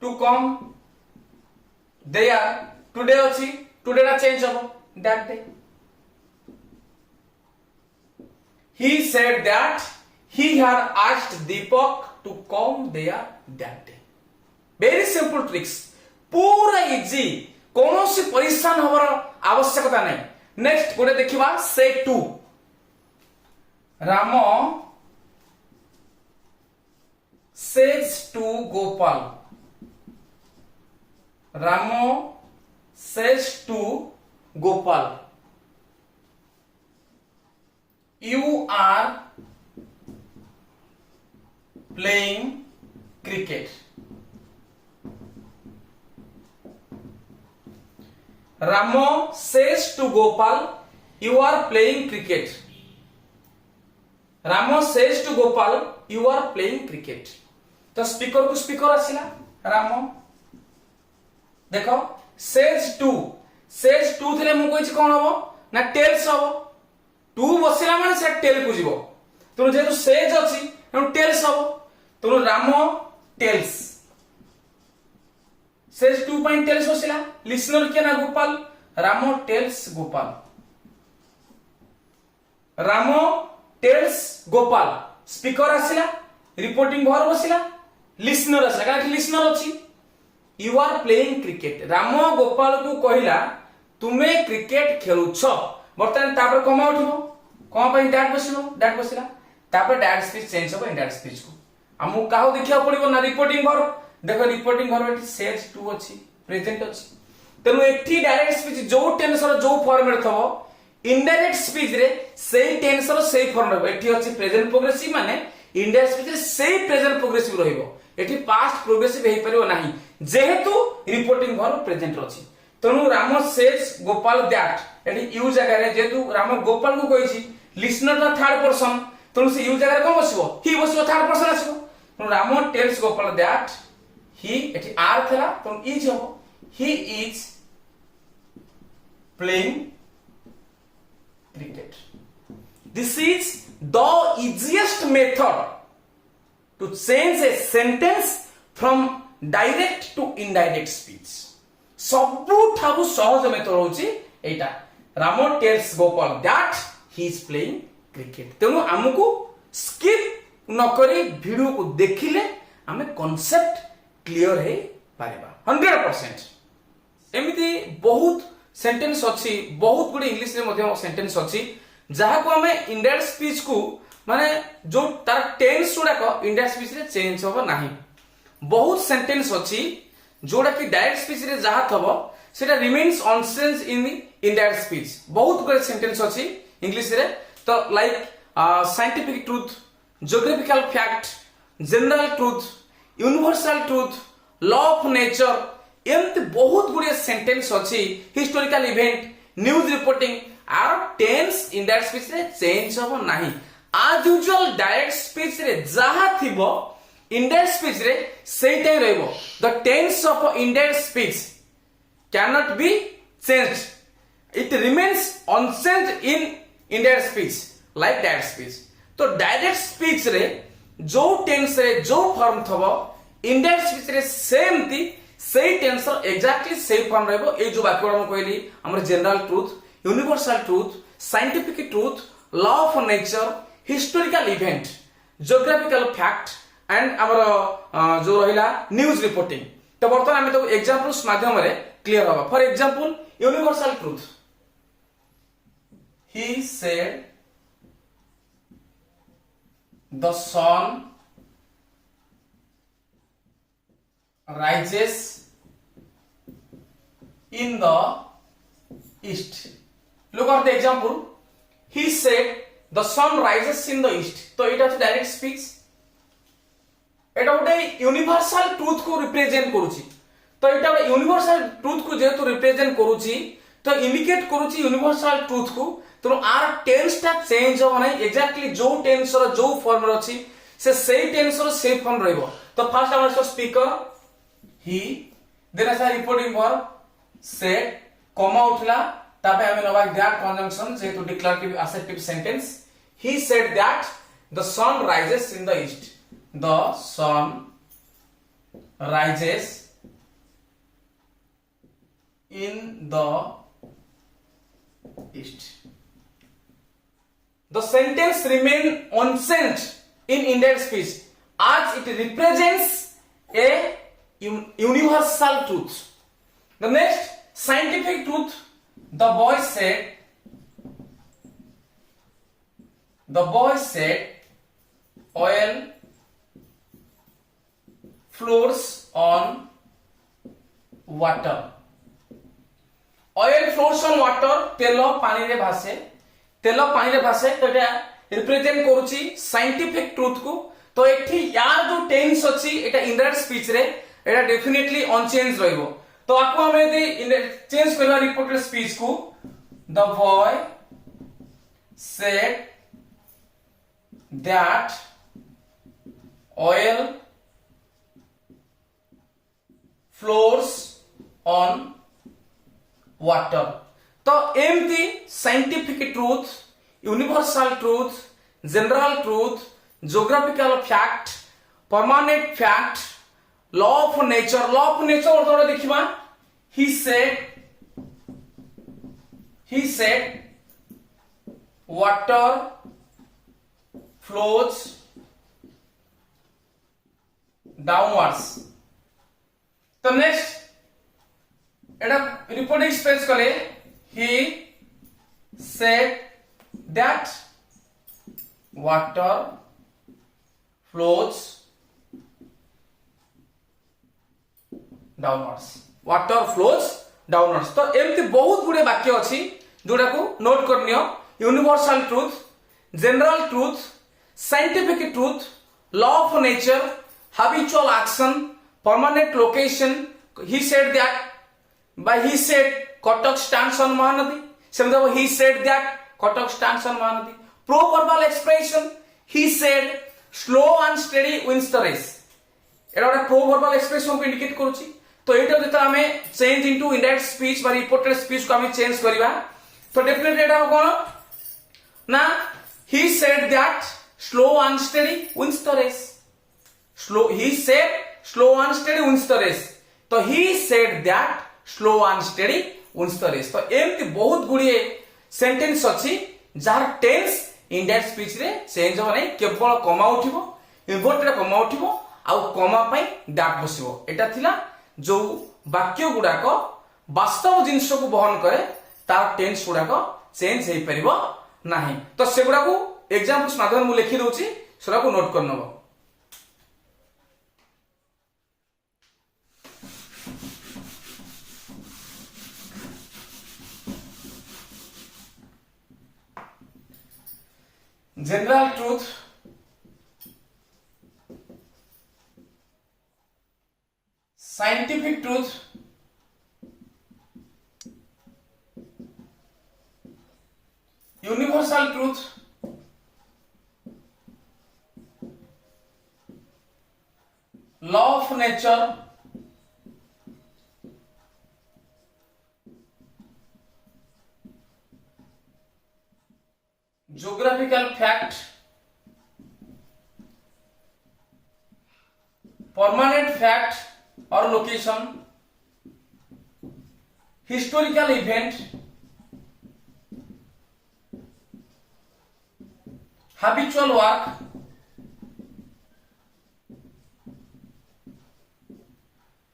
to come there today अछि, today रा चेंज हो that day। He said that he had asked Deepak to come there that day। very simple tricks, पूरा easy, कौन सी परेशान होवर आवश्यकता नहीं। नेक्स्ट गोटे देखिबा से two, Ram says to Gopal, Ram says to Gopal you are playing cricket। Ramo says to Gopal you are playing cricket। Ramo says to Gopal you are playing cricket। तो speaker को स्पीकर आसिला रामो, देखो says to थिले मु कहिछि कोन हबो ना टेल्स हबो, टू बसिला माने से टेल को जीवो, तो जेतु सेज अछि हम टेल्स हबो, तो Rama tells, says to point tells बसिला, लिसनर के ना Gopal, Rama tells Gopal, Rama tells Gopal, speaker आसिला, रिपोर्टिंग वर्ब बसिला, लिसनर आसिला कारण लिसनर अछि, यू आर प्लेइंग क्रिकेट, रामो गोपाल को कहिला तुमे क्रिकेट खेलुछ, बर्तमान तापर कमा उठिबो, कमा पई डैट बसिला, तापर डैट स्पीच चेंज हो इनडायरेक्ट स्पीच को। हमु काहो देखिया पड़िबो ना रिपोर्टिंग वर्ब, देखो रिपोर्टिंग वर्ब एठी सेज टू अछि, प्रेजेंट अछि, तेनु एठी डायरेक्ट स्पीच जो टेंस रो जो फॉर्मेट थबो, इनडायरेक्ट स्पीच रे सेही टेंस रो सेही फॉर्मेट, एठी अछि प्रेजेंट प्रोग्रेसिव माने इनडायरेक्ट स्पीच रे सेही प्रेजेंट प्रोग्रेसिव रहिबो, एठी पास्ट प्रोग्रेसिव हेइ परिबो नाही जेहेतु रिपोर्टिंग वर्ब प्रेजेंट अछि। तेनु राम सेज गोपाल दैट एठी यू जगह रे जेतु राम गोपाल को कहिछि लिसनर दा थर्ड पर्सन, तेनु से यू जगह रे कोन बसिबो ही बसिबो थर्ड पर्सन आसीबो, तेनु Ram tells Gopal that he एठी आर थला तेनु इज हबो, he is playing cricket। This is the easiest method to change a sentence from direct to indirect speech। सबुठारु सहज मेथड होची एटा, Rama tells Gopal that he is playing cricket. तेनु हमकु स्किप न करी वीडियो को देखिले हमें कांसेप्ट क्लियर हे पारेबा 100%। एमिति बहुत सेंटेंस अछि, बहुत गुडी इंग्लिश रे मध्ये सेंटेंस अछि जहा को हमें इनडायरेक्ट स्पीच को माने जो तार टेंस जोडा को इनडायरेक्ट स्पीच रे चेंज होबो नाही। बहुत सेंटेंस अछि जोडा कि डायरेक्ट स्पीच रे जहा थबो सेटा remains unchange in the indirect speech. बहुत गुडी सेंटेंस अछि इंग्लिश रे, तो like scientific truth, geographical fact, general truth, universal truth, law of nature, एमती बहुत गुडी सेंटेंस अछि। हिस्टोरिकल इवेंट, न्यूज रिपोर्टिंग आर टेंस इनडायरेक्ट स्पीच रे चेंज होबो नाही। आज यूजुअल डायरेक्ट स्पीच रे जहा थिबो इनडायरेक्ट स्पीच रे सेही टाइम रहइबो। The tense of indirect speech cannot be changed, it remains unchanged in indirect speech like direct speech। तो डायरेक्ट स्पीच रे जो टेंस रे जो फॉर्म थबो इनडायरेक्ट स्पीच रे सेम थी सेही टेंस रो एग्जैक्टली सेही फॉर्म रहइबो। ए जो वाक्य हम कहली हमर general truth, universal truth, scientific truth, law of nature, historical event geographical fact and आमर जो रहिला न्यूज रिपोर्टिंग तो बर्तमान आम तो एग्जांपल्स माध्यम रे क्लियर होगा for example universal truth he said the sun rises in the east. Look at the example. He said the sun rises in the east. तो এটা হচ্ছে ডাইরেক্ট স্পিচ এটা ଗୋଟେ यूनिवर्सल ट्रुथ को रिप्रेजेंट करूची तो এটা यूनिवर्सल ट्रुथ को जेहेतु रिप्रेजेंट करूची तो इंडिकेट करूची यूनिवर्सल ट्रुथ को तो आर टेंस टा चेंज हो नै एग्जैक्टली जो टेंस रो जो फॉर्म रो अछि से सेही टेंस रो सेही फॉर्म रहइबो तो फर्स्ट हमर speaker he then as a reporting verb said comma उठला तापे हमें नवा that conjunction जे तो declarative assertive sentence he said that the sun rises in the east the sun rises in the east the sentence remain unchanged in indirect speech as it represents a universal truth. The next scientific truth, the boy said oil flows on water. Oil flows on water तेल पानी रे भासे तो एटा represent करूची scientific truth को तो एठी यार जो टेंस अछि एटा इनडायरेक्ट स्पीच रे एटा डेफिनेटली अनचेंज रहइबो तो आपको हम यदि चेंज करबा रिपोर्टेड स्पीच को the boy said that oil flows on water तो एमती scientific truth universal truth general truth geographical fact permanent fact law of nature और देखिबा he said water flows downwards तो नेक्स्ट एटा रिपोर्टिंग स्पेस कले he said that water flows downwards water flows downwards तो एमती बहुत गुडे वाक्य अछि जोडा को नोट करनियो universal truth general truth scientific truth law of nature habitual action permanent location he said that by he said Cuttack stands on Mahanadi समझो he said that Cuttack stands on Mahanadi proverbal expression he said slow and steady wins the race एटा ଗୋଟେ proverbal expression को indicate करूची तो एटा जेता हमें change into indirect speech बा reported speech को हमें चेंज करबा तो डेफिनेटली एटा कोन ना he said that slow and steady wins the race he said slow and steady wins the race तो he said that slow and steady wins the race तो एमती बहुत गुडिए सेंटेंस अछि जार टेंस इनडायरेक्ट स्पीच रे change हो नै केवल कमा उठिबो इन्वर्टेड कमा उठिबो आ कमा पई डाक बसिबो एटा थिला जो वाक्य गुडाक वास्तव जिंस को बहन करे तार टेंस गुडाक चेंज हेई परिबो नाही तो से गुडा को एग्जांपल्स माध्यम मु लिखि दोची सेरा को नोट करनबो general truth scientific truth universal truth law of nature geographical fact permanent fact or location historical event habitual work,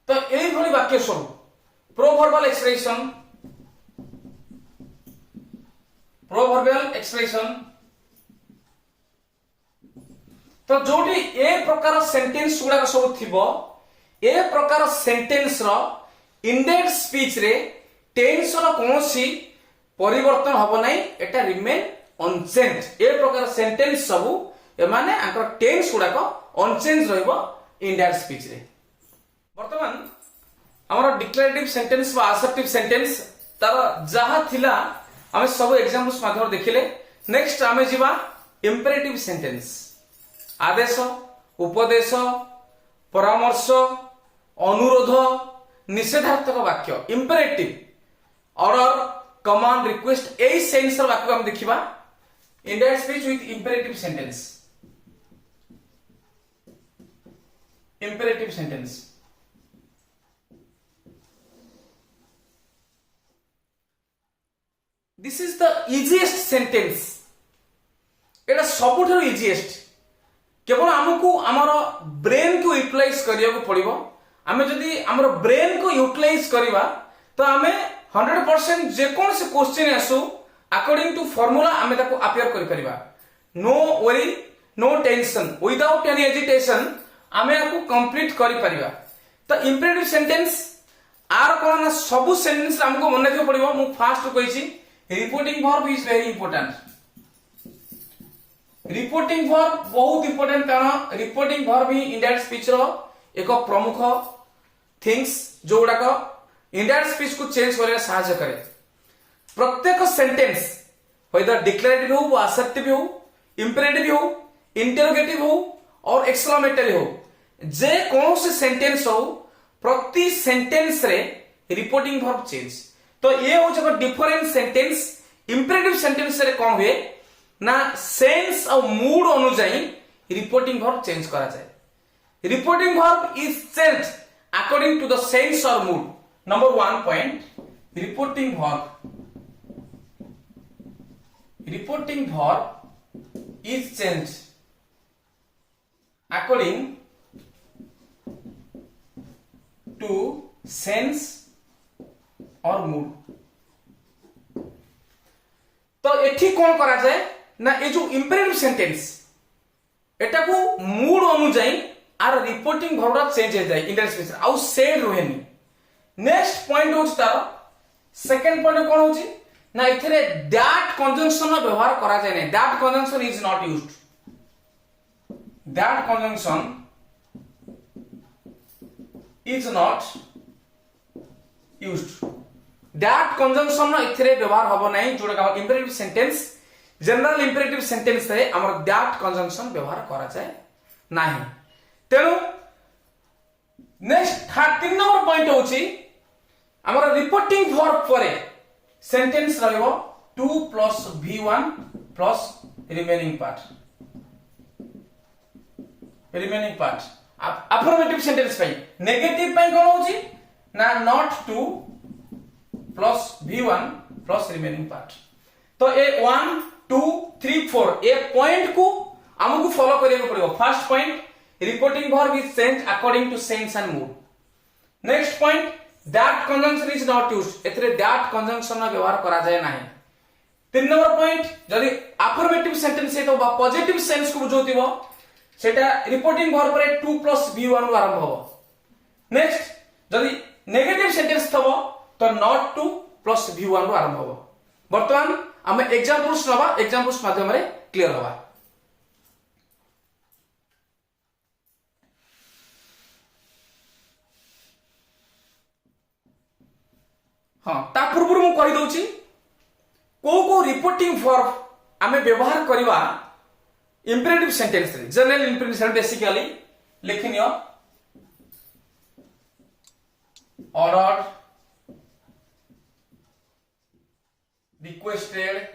तो এইভাবে বাক্য শুরু proverbal expression, proverbial expression, तो जोटी ए प्रकार सेंटेंस गुड़ा सब थिबो ए प्रकार सेंटेंस रो इंडायरेक्ट स्पीच रे टेंस रो कोनोसी परिवर्तन हबो नै एटा रिमेन अनचेंज ए प्रकार सेंटेंस सब ए माने आकर टेंस गुड़ा को अनचेंज रहबो इंडायरेक्ट स्पीच रे वर्तमान हमर डिक्लेरेटिव सेंटेंस बा असर्टिव सेंटेंस तार जहा थिला हमें सब एग्जांपल्स माध्यम देखिले नेक्स्ट हमें जीवा इंपेरेटिव सेंटेंस आदेश उपदेश परामर्श अनुरोध निषेधार्थक वाक्य imperative order command request a sense वाक्य हम देखिबा indirect speech with imperative sentence imperative sentence this is the easiest sentence Etah सबुठारु easiest केवल आमको आमर ब्रेन को यूटिलाइज करिया को पड़िबो आमे जदी आमर ब्रेन को यूटिलाइज करिबा तो आमे 100% जे कोन से क्वेश्चन आसु अकॉर्डिंग टू फार्मूला आमे ताको अपियर करि परिबा no worry no tension without any hesitation आमे आको कंप्लीट करि परिबा तो इंपेरेटिव सेंटेंस आर कोन ना सब सेंटेंस हमको मन रखियो पड़िबो मु फास्ट कहिछि reporting verb is very important reporting verb बहुत इंपोर्टेंट कारण रिपोर्टिंग वर्ब ही इंडायरेक्ट स्पीच रो एक प्रमुख थिंग्स जो गुडा को इंडायरेक्ट स्पीच को चेंज करे सहायता करे प्रत्येक सेंटेंस वेदर डिक्लेरेटिव हो असर्टिव हो इंपेरेटिव हो इंटरोगेटिव हो और एक्सक्लेमेटरी हो जे कौन से सेंटेंस हो प्रति सेंटेंस रे रिपोर्टिंग वर्ब चेंज तो ये हो जब डिफरेंट सेंटेंस इंपेरेटिव सेंटेंस रे कौन हुए ना सेंस और मूड अनुसार रिपोर्टिंग वर्ब चेंज करा जाए reporting verb is change according to the sense और mood number 1 point reporting verb is change according to sense और मूड तो एठी कौन करा जाए ना ये जो इंपेरेटिव सेंटेंस एटा को मूड अनुसार आर रिपोर्टिंग वर्ब चेंज हो जाए इंडायरेक्ट स्पीच आउ सेड रहेनी नेक्स्ट पॉइंट होची तार सेकंड पॉइंट कोन होची ना इथरे दैट कंजंक्शन व्यवहार करा जाय नै that conjunction is not used that conjunction is not used that conjunction इथरे व्यवहार हबो नै जोडा imperative sentence general imperative sentence रे हमर दैट कंजंक्शन व्यवहार करा जाय नाही तेनु नेक्स्ट 3 नंबर पॉइंट होची हमर रिपोर्टिंग वर्ब परे सेंटेंस रहबो 2 plus v1 plus remaining part affirmative sentence पई नेगेटिव पई कोन होची ना not 2 plus v1 plus remaining part तो ए 1 2 3 4 ए पॉइंट को हमको फॉलो करियो पड़िबो first point reporting verb is change according to sense and mood next point that conjunction is not used एथरे दैट कंजंक्शन व्यवहार करा जाय नाही 3 नंबर पॉइंट जदी अफर्मेटिव सेंटेंस है तो बा पॉजिटिव सेंस को बुझोतिबो सेटा रिपोर्टिंग वर्ब रे 2 प्लस v1 रु आरंभ हो नेक्स्ट जदी नेगेटिव सेंटेंस थबो तो नॉट 2 प्लस v1 रु आरंभ हो वर्तमान हम एग्जांपल्स नबा एग्जांपल्स माध्यम रे क्लियर होबा हाँ ता पूर्व मु कहि दउची को रिपोर्टिंग वर्ब आमे व्यवहार करबा इंपेरेटिव सेंटेंस रे जनरल इंपेरेटिव सेंटेंस बेसिकली लिखनियो ordered requested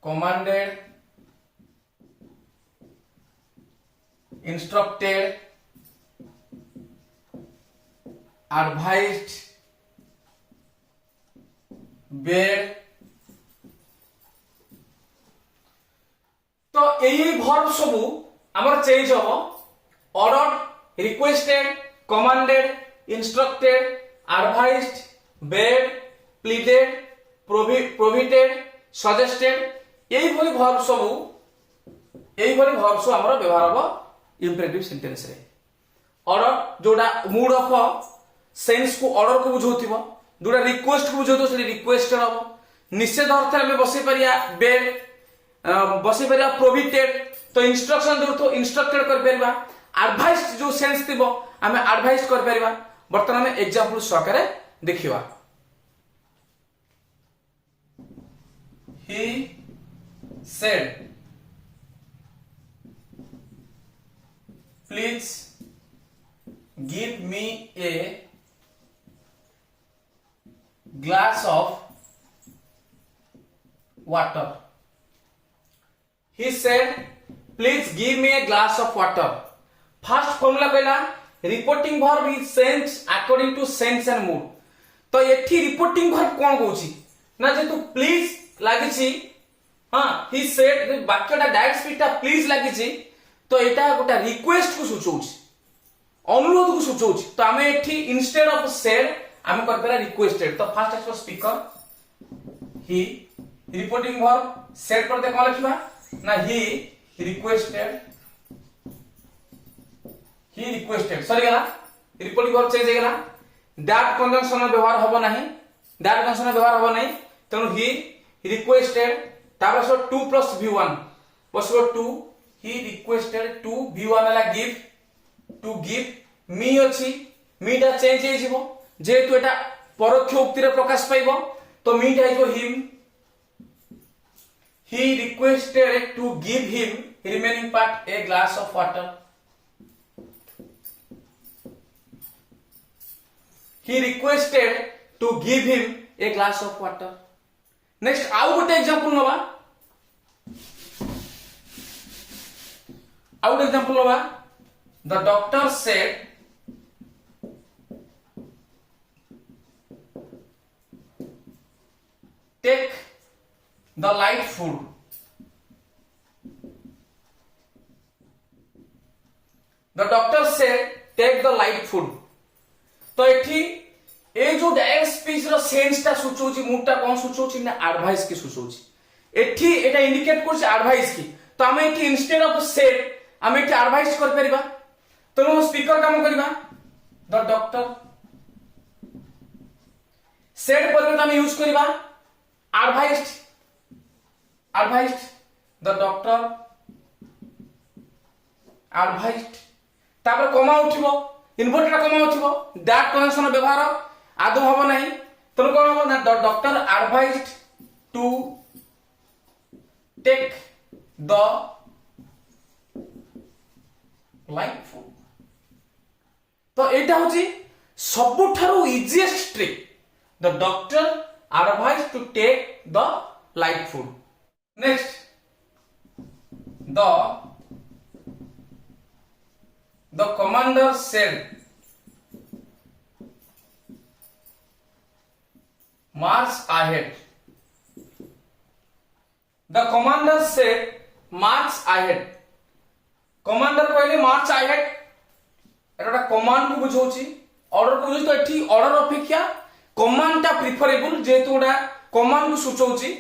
commanded instructed advised bade এই verb सब हमर चेंज हो ordered, requested, commanded, instructed, advised, begged, pleaded, prohibited, suggested এই ভলি verb सब हमर व्यवहार हो इंपेरेटिव सेंटेंस रे। ऑर्डर जोड़ा मूड ऑफ सेंस को ऑर्डर को बुझौथिबो, जोड़ा रिक्वेस्ट को बुझौतो से रिक्वेस्टेड हबो। निषेध अर्थ में बसि परिया बेड, बसि परिया प्रोहिबिटेड, तो इंस्ट्रक्शन दो तो इंस्ट्रक्टेड कर परिबा। एडवाइस जो सेंस थिबो हमें एडवाइस कर परिबा। वर्तमान में एग्जांपल सहकारे देखिबा। ही said, please give me a glass of water. He said, please give me a glass of water. First formula कहला reporting verb is changed according to sense and mood. तो एठी reporting verb कौन कहूची ना जे तू please लागिची। हाँ he said वाक्यटा direct स्पीचटा please लागिची तो एटा गोटा request को सूचौची, अनुरोध को सूचौची। तो हमें एठी इंस्टेड ऑफ सेड हमें कर पेला रिक्वेस्टेड। तो फर्स्ट एक्स स्पीकर ही रिपोर्टिंग वर्ब सेड पर दे कोन लिखबा ना ही रिक्वेस्टेड, सॉरी गला रिपोर्टिंग वर्ब चेंज हो गेला। दैट कंजंक्शन व्यवहार हबो नाही, दैट कंजंक्शन व्यवहार हबो नाही। तनु ही रिक्वेस्टेड तापर सो 2 + v1 बसो 2 he requested to v1 वाला give to give me अछि, me टा चेंज हे जिवो जेतु एटा परोक्ष उक्ति रे प्रकाश पाइबो तो me टा हिजो him। he requested to give him remaining part a glass of water. he requested to give him a glass of water. Next आउ गोटे एग्जांपल नबा, आउट एग्जांपल नबा। The doctor said take the light food. The doctor said take the light food. तो एठी ए जो direct speech रो sense ता सुचोची, mood ता कोन सुचोची ना एडवाइस की सुचोची। एठी एटा इंडिकेट करछ एडवाइस की। तो हमें एठी इंस्टेड ऑफ सेड हमें एठी एडवाइस कर परिबा। तो नो स्पीकर काम करिबा द डॉक्टर सेड पर हम यूज करिबा एडवाइस्ड, द डॉक्टर एडवाइस्ड तापर कमा उठिबो, इन्वर्टेड कमा उठिबो। दैट कंजंक्शन व्यवहार आदो हबो नाही। तो कोन हबो ना the doctor advised to take the light food. तो एटा होची सबुठारो easiest trick. The doctor advised to take the light food. Next the commander said march ahead. The commander said march ahead. commander कहले march ahead एटा command को बुझौची, order को बुझौची। तो एठी order अपेक्षा कमांड ता प्रिफरेबल जेतुडा कमांड को सूचौची।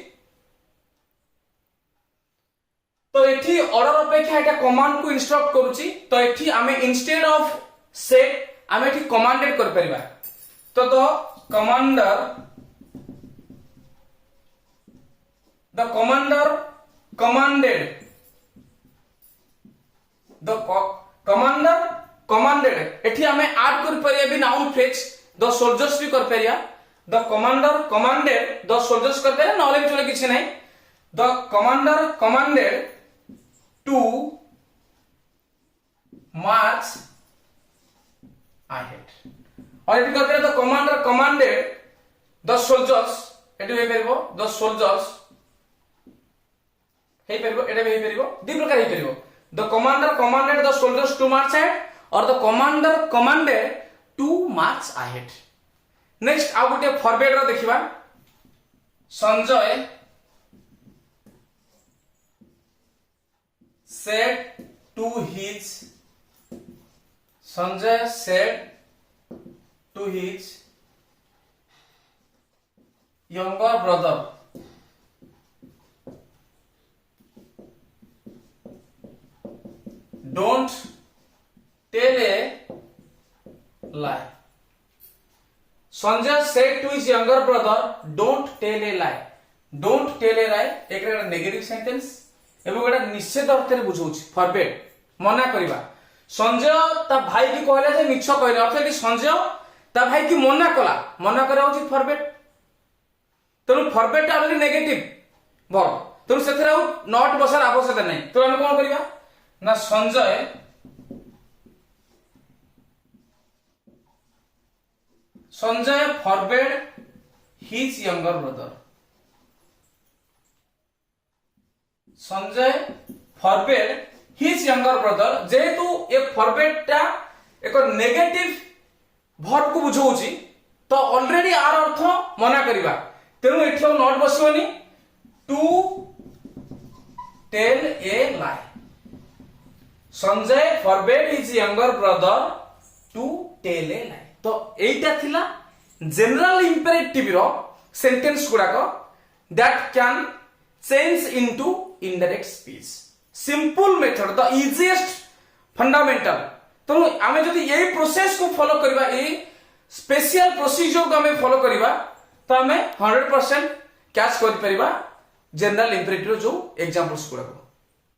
तो एठी ऑर्डर अपेक्षा एटा कमांड को इंस्ट्रक्ट करूची। तो एठी हमें इंस्टेड ऑफ सेड हमें एठी कमांडेड कर परिबा। तो commander the commander commanded, the commander commanded एठी हमें ऐड कर परिया भी नाउन फ्रेज द सोल्जर्स भी कर परिया। The commander commanded the soldiers कर परिया नॉलेज चले किछि नहीं। The commander commanded to march ahead. और एठी कर परिया the commander commanded the soldiers एठी हे परिबो द सोल्जर्स हे परिबो, एटा भी हे परिबो, दि प्रकार हे परिबो। The commander commanded the soldiers to march ahead और the commander commanded to march ahead. Next आ गोटे फॉरवर्ड रो देखिबा। Sanjay said to his Sanjay said to his younger brother don't tell a lie. Sanjay said to his younger brother don't tell a lie. Don't tell a lie एक negative sentence एवं एटा निश्चित अर्थ रे बुझौछि forbid मना करिबा संजय ता भाई की कहले जे मिछ कहले अर्थात संजय ता भाई की मना करे होछि फॉरबिड तनु फॉरबिड ऑलरेडी नेगेटिव वर्ब तनु सेथरा नॉट बसार आवश्यकता नै तो हम कोन करिबा ना Sanjay forbade his younger brother. Sanjay forbade his younger brother जेहेतु ए forbade टा एक नेगेटिव वर्ब को बुझौछि तो ऑलरेडी आर अर्थ मना करिबा तेनु एठियो नॉट बसबनी to tell a lie. Sanjay forbade his younger brother to tell a lie. तो एटा थिला जनरल इंपेरेटिव रो सेंटेंस गुडाको that can change into indirect speech. Simple method the easiest fundamental. तो आमे जदी एई प्रोसेस को फॉलो करबा ए स्पेशल प्रोसीजर को आमे फॉलो करबा तो आमे 100% कैच कर परिबा जनरल इंपेरेटिव जो एग्जांपल्स गुडाको.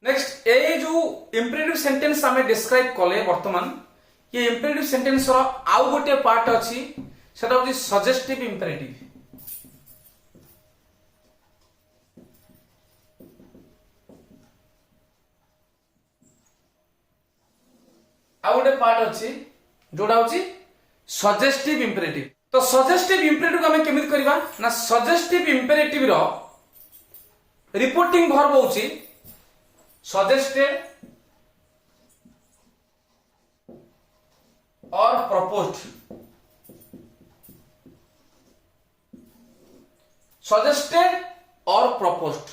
नेक्स्ट ए जो इंपेरेटिव सेंटेंस आमे डिस्क्राइब कले वर्तमान ये इंपेरेटिव सेंटेंस रो आउ गोटे पार्ट अछि सेटा होछि सजेस्टिव इंपेरेटिव. आउ गोटे पार्ट अछि जोडा होछि सजेस्टिव इंपेरेटिव. तो सजेस्टिव इंपेरेटिव को हमें केमित करबा ना सजेस्टिव इंपेरेटिव रो रिपोर्टिंग वर्ब होछि suggested or proposed. Suggested or proposed.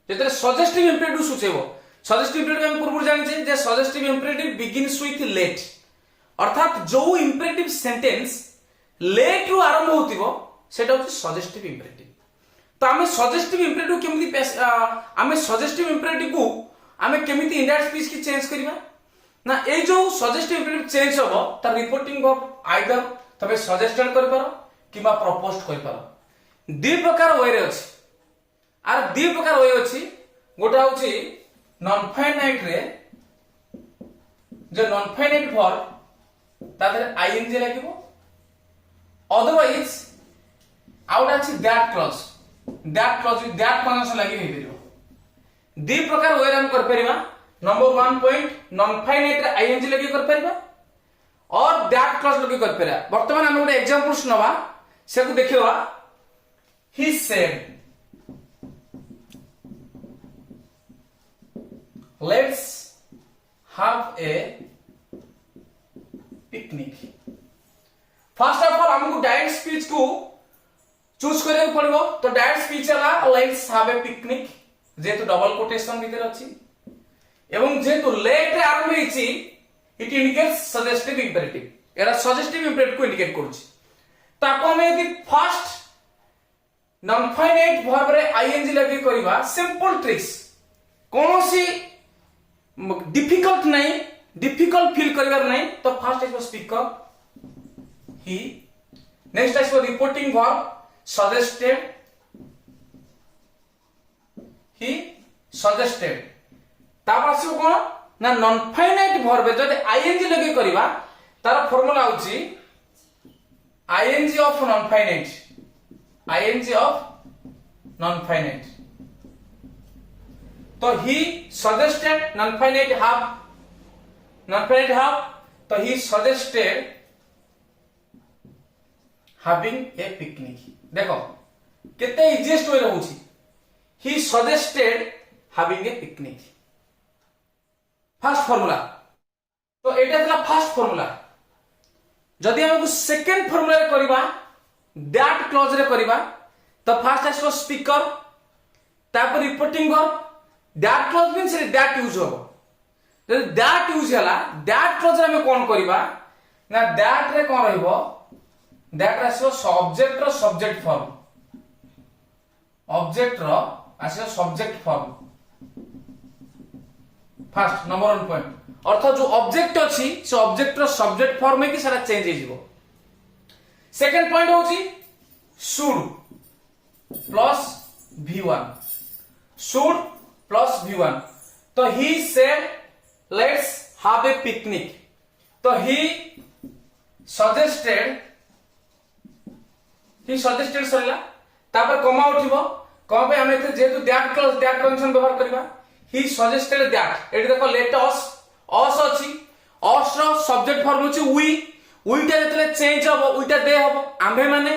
जेतरे सजेस्टिव इंपेरेटिव सुचेबो सजेस्टिव इंपेरेटिव हम पूर्व जानि जे जे suggestive imperative begins with let अर्थात जो इंपेरेटिव सेंटेंस लेट रु आरंभ होतिबो सेटा होछि सजेस्टिव इंपेरेटिव. तो आमे सजेस्टिव इंपेरेटिव केमिति आमे सजेस्टिव इंपेरेटिव को आमे केमिति इनडायरेक्ट स्पीच की चेंज करिबा ना ए जो सजेस्टिव इंपेरेटिव चेंज होबो त रिपोर्टिंग वर्ब आइदर तबे सजेस्टेड कर पारो किबा प्रपोज्ड कर पारो. दि प्रकार वे रे अछि आर दि प्रकार वे अछि गोटा होछि नॉन फाइनाइट रे जो नॉन फाइनाइट वर्ब तादर आईएनजी लागिबो अदरवाइज आउट अछि that clause with that connection लागि नै परिबो. दि प्रकार वे रे हम कर परिबा. नंबर 1 पॉइंट नॉन फाइनाइट रे आईएनजी लगे कर परबा और दैट क्लॉज लगे कर परबा. वर्तमान हम गोटे एग्जांपल्स नवा से को देखिबा. He said let's have a picnic. First of all हमको डायरेक्ट स्पीच को चूज करे पड़िबो. तो डायरेक्ट स्पीच हला लेट्स हैव ए पिकनिक जेतु डबल कोटेशन भीतर अछि एवं जेतु लेट रे आरंभ हेछि इट इंडिकेट्स सजेस्टिव इंपेरेटिव. एरा सजेस्टिव इंपेरेटिव को इंडिकेट करूछि. ताको हम यदि फर्स्ट नॉन फाइनाइट वर्ब रे आईएनजी लगे करबा सिंपल ट्रिक्स कोनोसी डिफिकल्ट नहीं डिफिकल्ट फील करबार नहीं. तो first is speaker he. Next is reporting verb suggested he suggested. तापर से कोन ना नॉन फाइनाइट वर्ब जदि आईएनजी लगे करबा तार फार्मूला होची आईएनजी ऑफ नॉन फाइनाइट तो he suggested non finite have तो he suggested having a picnic. देखो केते इजीएस्ट वे रहउची he suggested having a picnic. First formula. तो एटा थला फर्स्ट फार्मूला. जदि हमको सेकंड फार्मूला रे करबा दैट क्लॉज रे करबा तो फर्स्ट आसो स्पीकर तापर reporting verb that clause means that use होबो जदि दैट यूज हला दैट क्लॉज रे हम कोन करबा ना दैट रे कोन रहइबो दैट आसीबो सब्जेक्ट रो सब्जेक्ट फॉर्म ऑब्जेक्ट रो आसीबो subject form first number 1 point अर्थात जो ऑब्जेक्ट अछि से ऑब्जेक्ट रो सब्जेक्ट फॉर्म में कि सारा चेंज हो जिवो सेकंड पॉइंट होची should plus v1 should plus v1 तो he said let's have a picnic तो ही सजेस्टेड सरला तापर कमा उठिबो कमा पे हमें जेतु दैट क्लॉज दैट कंडीशन व्यवहार करबा ही सजेस्टेड दैट एटी देखो लेट अस अछि अस रो सब्जेक्ट फॉर्म होची वी टा जतले चेंज हबो वी टा दे हबो आम्भे माने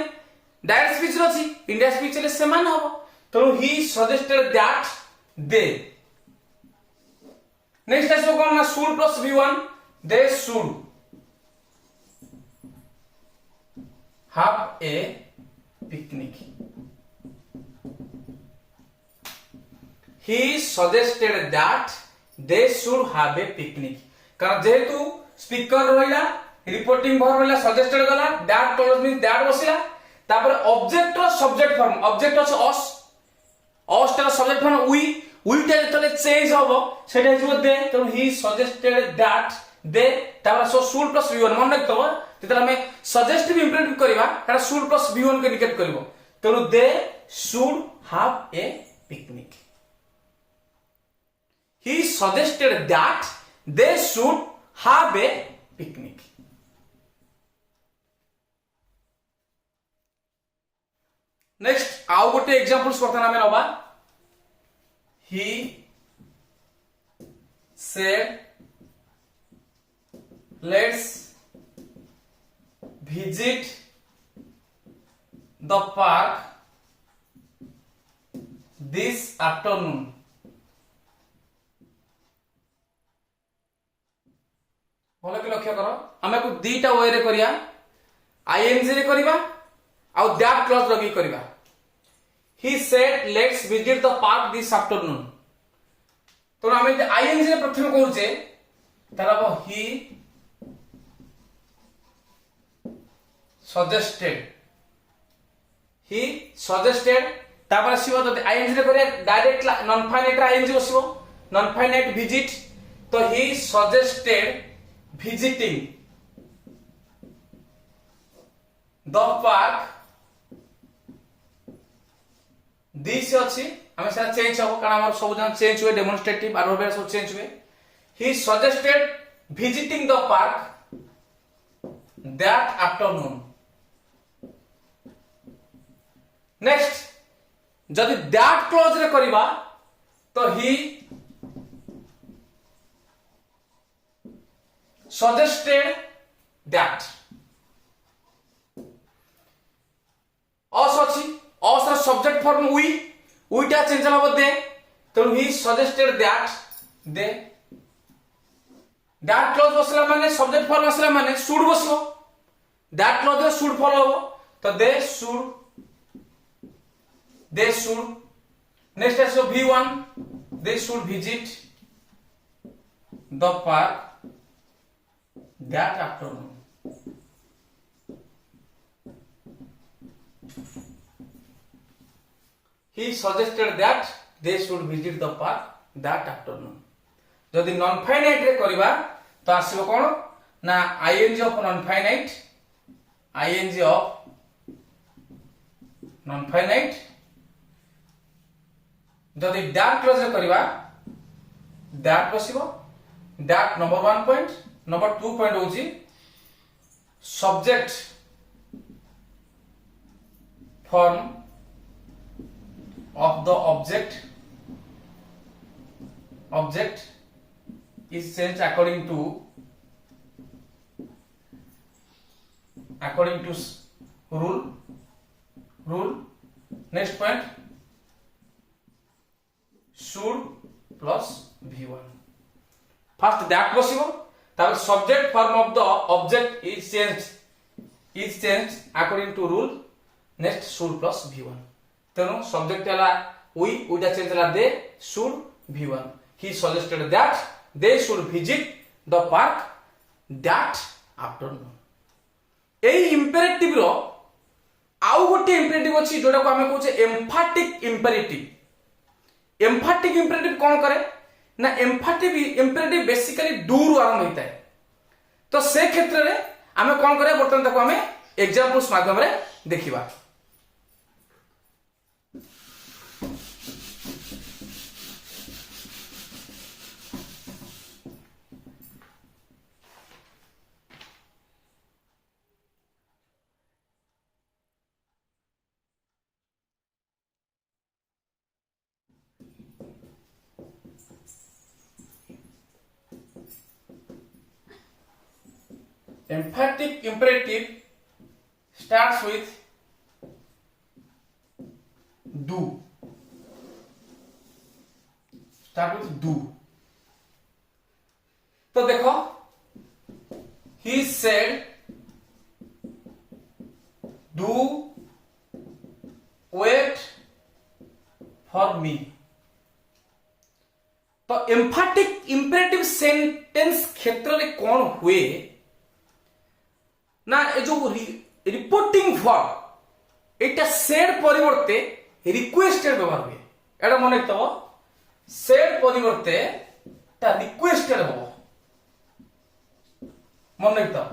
डायरेक्ट स्पीच रो छी इंडिया स्पीच ले समान हबो तो he suggested that they next आसो कोन ना should plus v1 they should have a picnic he suggested that they should have a picnic कारण जेहेतु स्पीकर रहिला रिपोर्टिंग भर रहिला सजेस्टेड गला दैट क्लॉज मींस दैट बसिला तापर ऑब्जेक्ट रो सब्जेक्ट फॉर्म ऑब्जेक्ट अछि अस रो सब्जेक्ट फॉर्म वी टे तले चेंज होबो सेटा हिजो दे तो ही सजेस्टेड दैट दे तापर सो शुड प्लस v1 मन रखतो जेतला हमें सजेस्ट भी इंप्लीमेंट करबा तारा शुड प्लस v1 के निकेट करबो तो they should have a picnic he suggested that they should have a picnic next आउ गोटे एग्जांपल्स वर्तन हमें नबा he said let's visit the park this afternoon भले के लक्ष्य करो हमें को दीटा वे रे करिया आईएनजी रे करिबा आ दैट क्लॉज लगी करिबा ही said let's visit the park this afternoon तो हमें आईएनजी रे प्रथम कहूचे तारा ही सजेस्टेड तापर आसीबो तो आईएनजी रे करिया डायरेक्ट नॉन फाइनाइट आईएनजी बसिबो नॉन फाइनाइट विजिट तो he suggested visiting the park this अछि हमें सारा चेंज हो कारण हमर सब जन चेंज हुए डेमोन्स्ट्रेटिव आर वर्ब सब चेंज हुए he suggested visiting the park that afternoon next जदि that clause रे करिबा तो he suggested that us subject form we टा चेंज हबो दे तो he suggested that they that clause बसला माने subject form बसला माने should बसबो that clause रे should follow हबो तो they should next is v1 they should visit the park that afternoon he suggested that they should visit the park that afternoon जदि non finite रे करबा तो आसीबो कोन ना आईएनजी ऑफ नॉन फाइनाइट जदि दैट क्लॉज रे करबा दैट बसिबो that number 1 point number 2 point होची subject form of the object is changed according to rule next point should plus v1 first that possible the subject form of the object is changed according to rule next should plus v1 तेनु subject हला we टा change हला they should v1 he suggested that they should visit the park that afternoon. এই imperative रो आउ गोटे imperative अच्छी जोटा को आम कहे एम्फाटिक इम्पेरेटिव. एम्फाटिक इम्पेरेटिव कौन करे ना एम्फाटिक इम्पेरेटिव बेसिकली डू रु आरंभ होता है. तो से क्षेत्र में आम कौन करें बर्तमान ताको आम एग्जांपल्स माध्यम रे देखिबा. Emphatic imperative starts with do. Start with do. तो देखो he said do wait for me. तो emphatic imperative sentence क्षेत्र में कौन हुए ना ए जो रिपोर्टिंग वर्ब एटा सेड परिवर्ते रिक्वेस्टेड व्यवहार हुए. एटा मन रखितो सेड परिवर्ते ता रिक्वेस्टेड हो. मन रखितो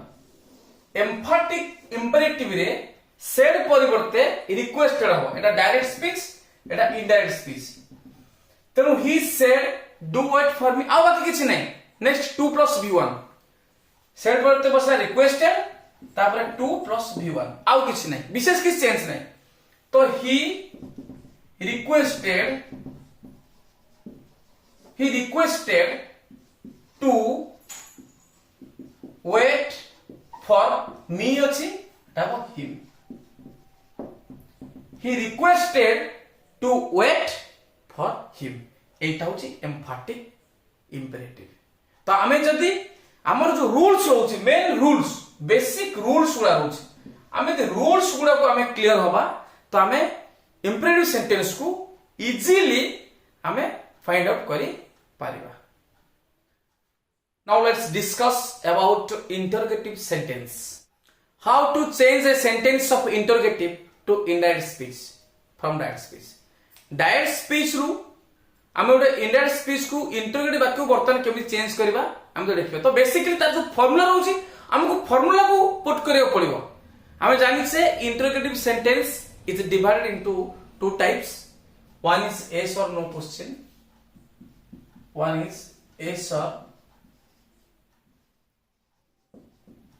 एम्फाटिक इंपेरेटिव रे सेड परिवर्ते रिक्वेस्टेड हो. एटा डायरेक्ट स्पीच एटा इनडायरेक्ट स्पीच. तेनु he said do wait for me. आ बाकी किछि नै. नेक्स्ट 2 + v1 सेड परिवर्ते बसला रिक्वेस्टेड तापर 2 + v1 आउ किछ नहीं विशेष किछ चेंज नहीं. तो he requested to wait for me अछि तापर him. He requested to wait for him. एटा होछि एम्फाटिक इंपेरेटिव. तो आमे जदी हमर जो रूल्स होछि मेन रूल्स बेसिक रूल्स गुड़ा रोच आमे दे रूल्स गुड़ा को आमे क्लियर होबा तो आमे इंपेरेटिव सेंटेंस को इजीली आमे फाइंड आउट करी पारिबा. Now let's discuss about interrogative sentence. How to change a sentence of interrogative to indirect speech from direct speech. Direct speech रु आमे ओडे इनडायरेक्ट स्पीच को इंटरोगेटिव वाक्य बर्तन केमि चेंज करबा हम तो देखिबा. तो बेसिकली तार जो फार्मूला रहउची हमको फार्मूला को पुट करियो पड़िबो. हमें जानि से interrogative sentence is divided into two types. One is yes or no question, one is yes or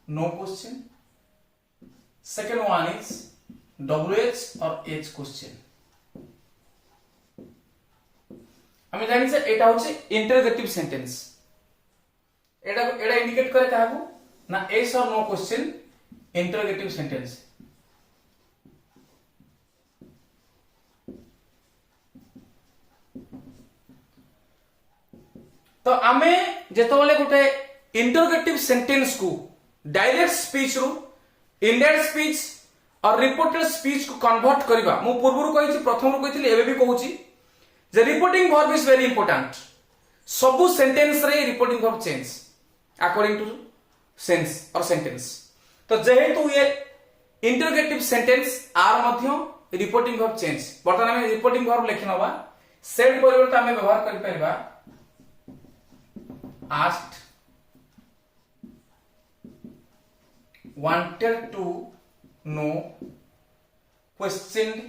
no question, second one is wh or h question. हमें जानि से एटा होचे इंटरोगेटिव सेंटेंस. एटा इंडिकेट करे काहाकू ना yes or no question interrogative sentence. तो आमे जेतोले गोटे इंटरोगेटिव सेंटेंस को डायरेक्ट स्पीच रु इनडायरेक्ट स्पीच और रिपोर्टेड स्पीच को कन्वर्ट करबा. मु पूर्वरु कहिछि प्रथम रु कहिथिले एबे भी कहूछि जे reporting verb is very important. सबु सेंटेंस रे reporting verb change according to sense और सेंटेंस. तो जेहेतु ये इंटरोगेटिव सेंटेंस आर मध्य रिपोर्टिंग वर्ब चेंज. बर्तमान हम रिपोर्टिंग वर्ब लिखि नबा. सेड परिवर्तन हम व्यवहार करि परबा asked, wanted to know, questioned,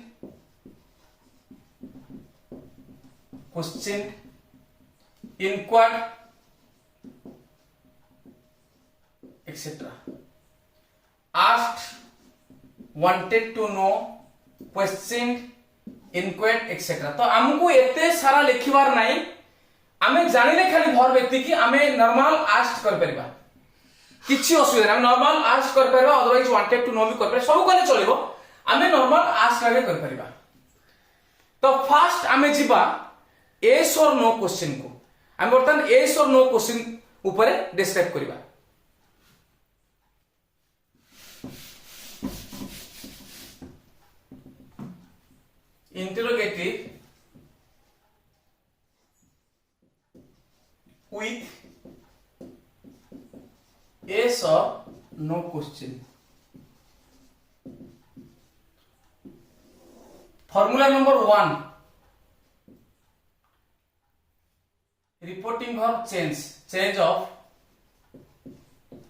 inquired, etc. Asked, wanted to know, questioned, inquired, etc. तो हमको एते सारा लिखिबार नहीं. आमे जानिले खाली वर्ब एति कि आमे नॉर्मल आस्क कर परबा. किछि असुविधा हम नॉर्मल आस्क कर परबा. अदरवाइज वांटेड टू नो भी कर परबा. सब कोने चलिबो. आमे नॉर्मल आस्क आगे कर परबा. तो फर्स्ट आमे जिबा yes or no क्वेश्चन को. हम बर्तन yes or no क्वेश्चन ऊपर डिस्क्राइब करबा. Interrogative with yes or no question. Formula number 1, reporting verb change of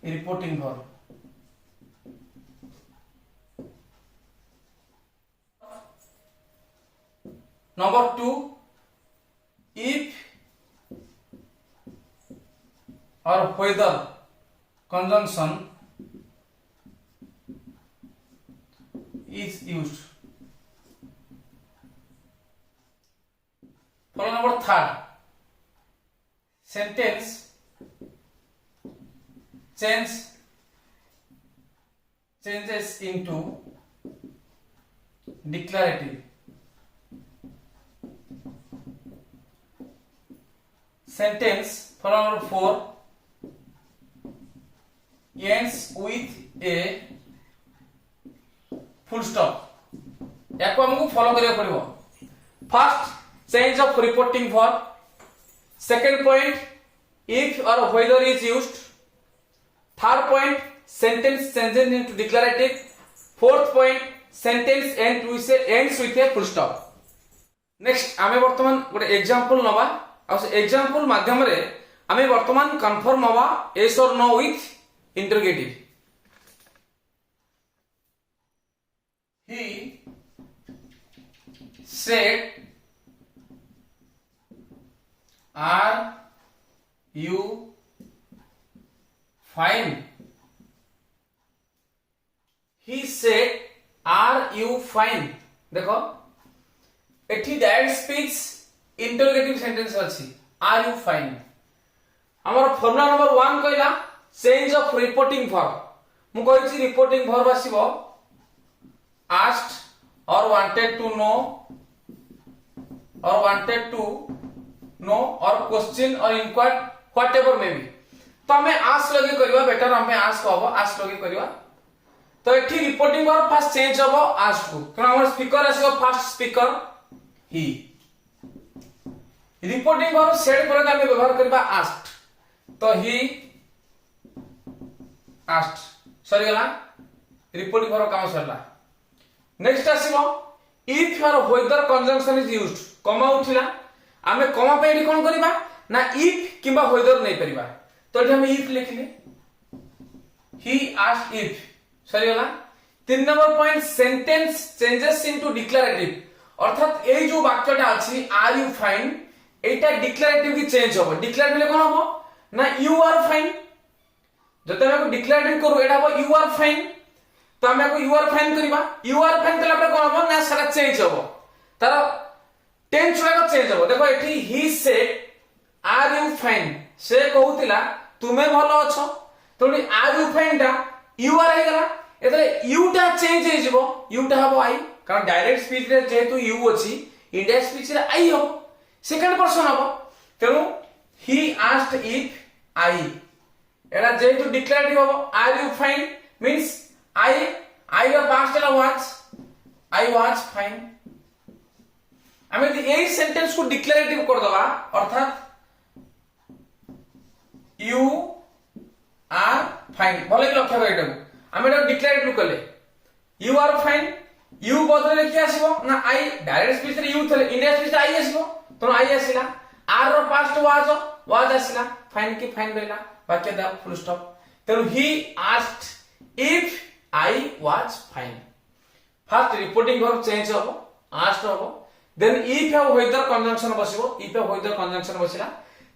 reporting verb. Number 2, if or whether conjunction is used. Follow number 3, sentence changes into declarative. Sentence, follow number 4, ends with a full stop. याको हमको follow करिया पड़िबो. First, change of reporting verb. Second point, if or whether is used. Third point, sentence changes into declarative. Fourth point, sentence ends with a full stop. Next, आमे वर्तमान गोटे example नबा. आ से example माध्यम रे आमे वर्तमान कंफर्म हवा yes or no with interrogative. He said, are you fine? He said, are you fine? देखो एठी डायरेक्ट स्पीच इंटरोगेटिव सेंटेंस अछि. Are you fine. हमर फॉर्मूला नंबर 1 कहला चेंज ऑफ रिपोर्टिंग वर्ब. मु कहिछि रिपोर्टिंग वर्ब आसीबो asked or wanted to know or wanted to know or question or inquired whatever may be. तो हमें ask लगे करबा. बेटर हमें ask होबो. ask लगे करबा. तो एठी रिपोर्टिंग वर्ब फास्ट चेंज होबो asked को. कारण हमर स्पीकर आसीबो first speaker he. Reporting verb said पर हमें व्यवहार करबा asked. तो he asked. सरी गला. रिपोर्टिंग वर्ब काम सरला. नेक्स्ट आसीबो if or whether conjunction is used. कमा उठिला. आमे कमा पे एडी कोन करबा ना if किबा whether नै परिबा. तो एठी हम if लिखले. he asked if. सरी गला. 3 number point, sentence changes into declarative. अर्थात ए जो वाक्यटा अछि are you fine, Etah declarative की चेंज होबो. डिक्लेरेटिव ले कोन होबो ना यू आर फाइन. जते हम डिक्लेरेटिव करू एटा होबो यू आर फाइन. तो हम को यू आर फाइन करबा. यू आर फाइन कला पर कोन होबो ना सारा चेंज होबो. तार टेंस गुडा चेंज होबो. देखो एठी he said are you fine. से कहूतिला तुमे भलो अछो. तो आर यू फाइन टा यू आर हे गला. एतले यू टा चेंज हे जिवो. यू टा हबो आई. कारण डायरेक्ट स्पीच रे जेतु यू अछि, इंडायरेक्ट स्पीच रे आई हो. सेकंड पर्सन हबो. तेनु ही आस्क्ड इफ आई. एटा जेतु डिक्लेरेटिव हबो are you fine means I रो पास्ट ला I was fine. हमें यही सेंटेंस को डिक्लेरेटिव कर दवा. अर्थात you are fine. भले लक्ष्य कर एटा हमें एटा डिक्लेरेटिव करले. you are fine. you बदले कि आसीबो ना I. डायरेक्ट स्पीच रे you थले, इंडायरेक्ट स्पीच रे I आसीबो. तो I आसीला. r रो पास्ट was आसीला. फाइन की फाइन रहला. वाक्य दा फुल स्टॉप. तो he asked if I was fine. First reporting verb change होबो, asked होबो. Then if or whether conjunction बसिबो. if or whether conjunction बसिला.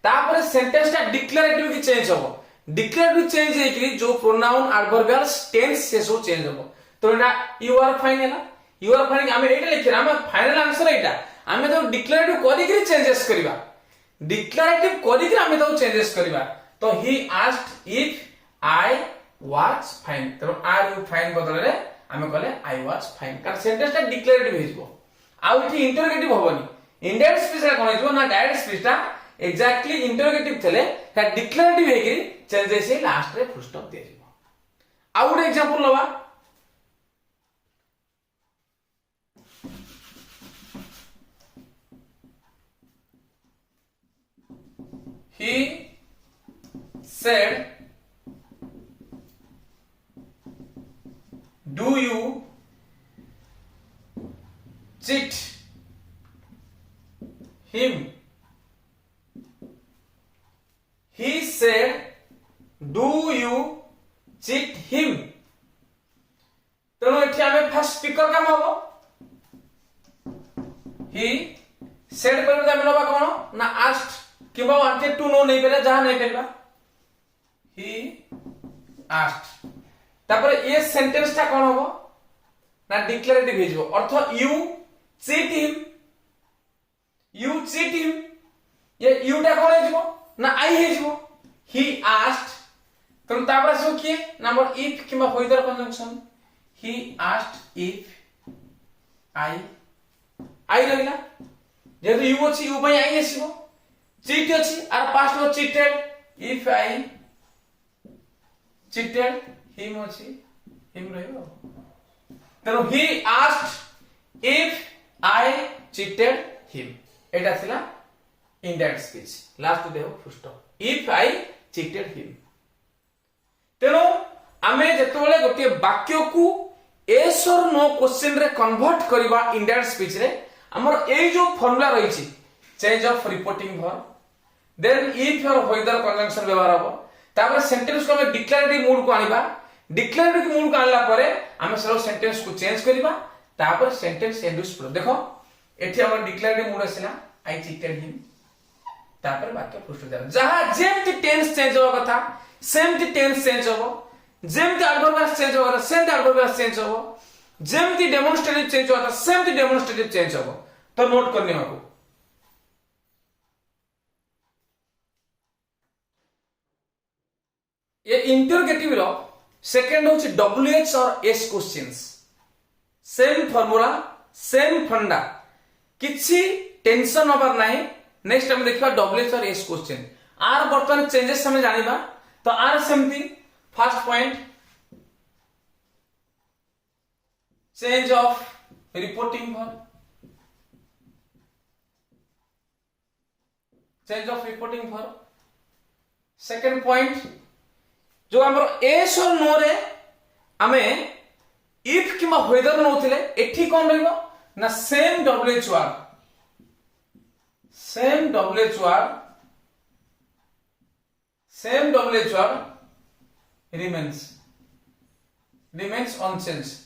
तापर सेंटेंस टा डिक्लेरेटिव की चेंज होबो. डिक्लेरेटिव चेंज हे कि जो प्रोनाउन एडवर्बियल टेंस से सो चेंज होबो. तो एटा you are fine हैला. you are fine हमें एटा लिखिरा. हम फाइनल आंसर एटा. हमें तो डिक्लेरेटिव करी कि चेंजेस करबा. डिक्लेरेटिव करी कि हमें तो चेंजेस करबा. तो he asked if I was fine. तो are you fine बदले रे हमें कहले I was fine. कारण सेंटेंस टा डिक्लेरेटिव हेजिबो. आ इठी इंटरोगेटिव होबनी. इंडायरेक्ट स्पीच रा कोन हेजिबो ना डायरेक्ट स्पीच टा एक्जेक्टली इंटरोगेटिव थले का डिक्लेरेटिव हेकि चेंजेस हे लास्ट रे फुल स्टॉप दे दिबो. आ गुड एग्जांपल लबा. He said do you cheat him? He said do you cheat him? तेणु एठी आमे फर्स्ट स्पीकर काम हबो ही सेड पर आमे नबा कोन ना आस्क्ड किबा वांटेड टू नो नहीं पेला जहां नहीं पेला ही आस्क्ड तापर ए सेंटेंस ता कोन हबो ना डिक्लेरेटिव हे जो अर्थ यू चीट हिम ये यू टा कोन हे जो ना आई हे जो ही आस्क्ड तम तापर सो किए नंबर इफ किबा whether conjunction he asked if I रहिला जेतु यू अछि यू पई आई आसीबो चीट अछि आर पास्ट रो cheated if I cheated him अछि him रहिबो तनो he asked if I cheated him एटा थिला indirect speech लास्ट देहो full stop if I cheated him तेनो आमे जेतोले गोटे वाक्य को yes or no क्वेश्चन रे कन्वर्ट करबा इंडायरेक्ट स्पीच रे हमर ए जो फार्मूला रही छि change of reporting verb then if और व्हेदर कंजंक्शन व्यवहार हो तापर सेंटेंस को हम डिक्लेरेटिव मूड को आनिबा डिक्लेरेटिव मूड को आनला परे हम सब सेंटेंस को चेंज करबा तापर सेंटेंस इंड्यूस करो देखो एठी हमर डिक्लेरेटिव मूड आसिला आई चीटेड हिम तापर वाक्य पुष्ट दे जहां जेमति टेंस चेंज हो कथा सेमति टेंस चेंज हो जेमति एडवर्ब चेंज हो सेमति एडवर्ब चेंज हो जेमति डेमोंस्ट्रेटिव चेंज हो सेमति डेमोंस्ट्रेटिव चेंज हो तो नोट करने हो ये इंटरोगेटिव रो सेकंड होछि डब्ल्यूएच और S questions same formula same फंडा किछि टेंशन ओवर नाही नेक्स्ट हम देखबा डब्ल्यूएच और एस क्वेश्चन आर वर्तमान चेंजेस हम जानिबा तो आर सेमति first point change of reporting verb change of reporting verb second point जो हमर एस और नो रे हमें इफ किमा वेदर नोथिले एठी कोन रहइबो ना same WH word remains unchanged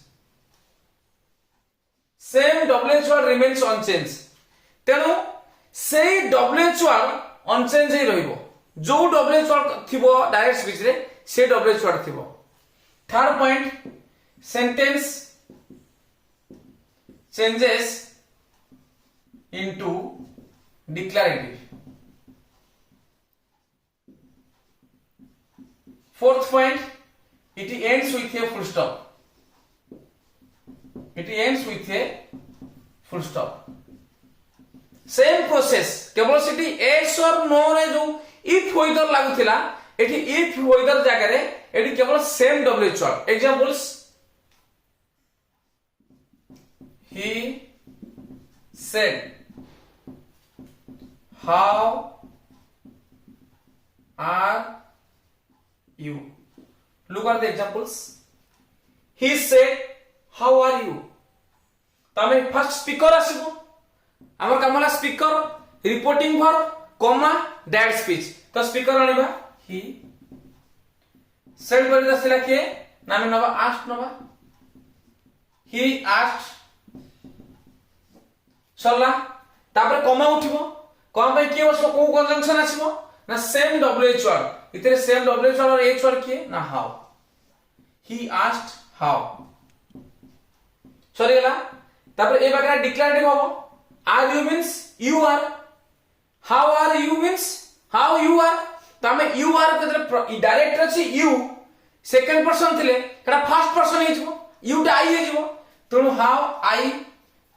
same wh word remains unchanged तेनो सेही wh word unchanged ही रहिबो जो wh word थिबो डायरेक्ट स्पीच रे से wh word थिबो third point sentence changes into declarative fourth point it ends with a full stop same process केवल city yes or no रे जो if whether लागुथिला एठी if whether जागा रे एठी केवल same wh word examples he said how are you look at the examples he said how are you तमे first speaker आसीबो हमर कामला speaker reporting verb comma direct speech तो स्पीकर आनिबा he said पर दसला के नामे नबा asked नबा he asked सरला तापर कॉमा उठिबो कॉमा पे के बसो को कंजंक्शन आसीबो ना सेम wh वर्ड इतरे सेम wh वर्ड और h वर्ड के ना how he asked how Sarila तापर ए बागरा डिक्लेरेटिव हो are you means you are how are you means how you are तमे you are के डायरेक्ट अछि you सेकंड पर्सन थिले एटा फर्स्ट पर्सन हे जबो you टा आई हे जबो तणु how I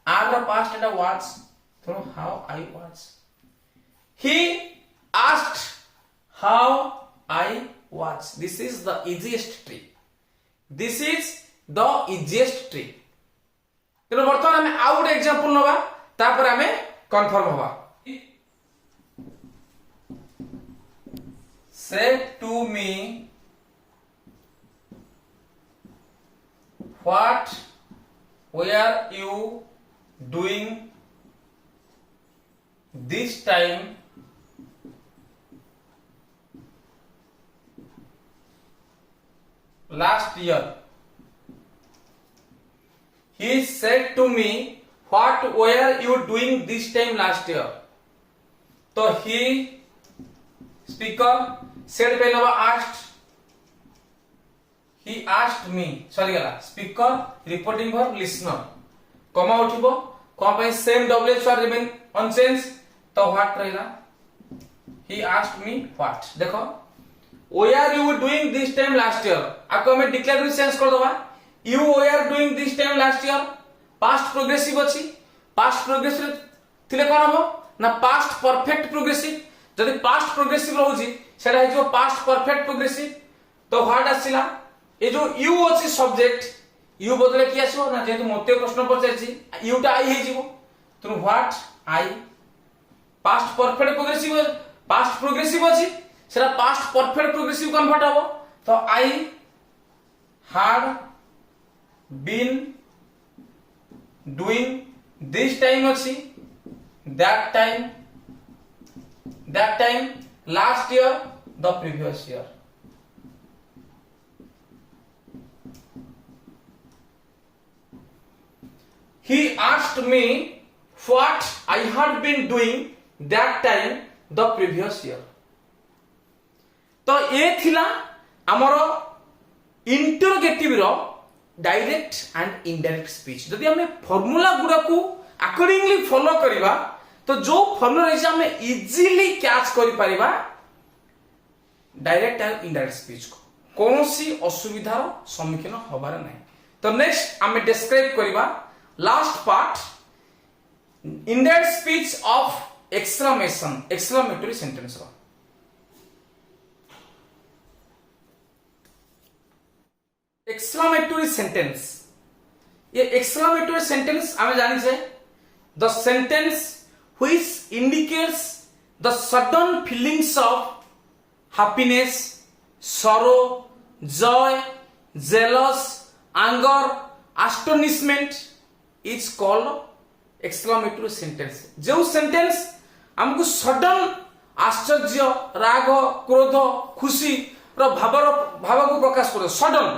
are the past and was तणु how I was he asked how I was this is the easiest trick तेनो वर्तमान हमें आउट एग्जांपल नबा तापर हमें कंफर्म होबा said to me what were you doing this time last year. He said to me what were you doing this time last year. तो he speaker said पहले वो asked, he asked me, sorry गला speaker reporting verb listener कमा उठिबो कौन पे same WH or remain unchanged तो what रहेगा he asked me what. देखो were you doing this time last year आपको हमें डिक्लेरेटिव सेंस कर दवा you were doing this time last year past progressive अछि past progressive थिले कोन हो ना past perfect progressive जदि past progressive रहउची सेटा हे जो past perfect progressive तो व्हाट आसीला ए जो you अछि सब्जेक्ट you बदले की आसीबो ना जेतु मते प्रश्न पचारछि you टा आई हे जीवो तो what I past perfect progressive अछि सेटा past perfect progressive कन्वर्ट हबो तो I had been doing this time अछि that time last year the previous year. He asked me what I had been doing that time the previous year. तो ये थिला हमरो interrogative रो direct and indirect speech जदि हमें formula गुडा को accordingly follow करिबा तो जो फार्मूला रे हमें इजीली कैच करि परिबा डायरेक्ट एंड इनडायरेक्ट स्पीच को कोनोसी असुविधार सम्मुखीन होबार नै. तो नेक्स्ट हमें डिस्क्राइब करिबा last part indirect speech of exclamatory sentence रो. एक्सक्लेमेटरी सेंटेंस ये एक्सक्लेमेटरी सेंटेंस हमें जानी छे the sentence which indicates the sudden feelings of happiness sorrow joy jealous anger astonishment is called exclamatory sentence. जो sentence हमको sudden आश्चर्य राग क्रोध खुशी रो भाव को प्रकाश करे सडन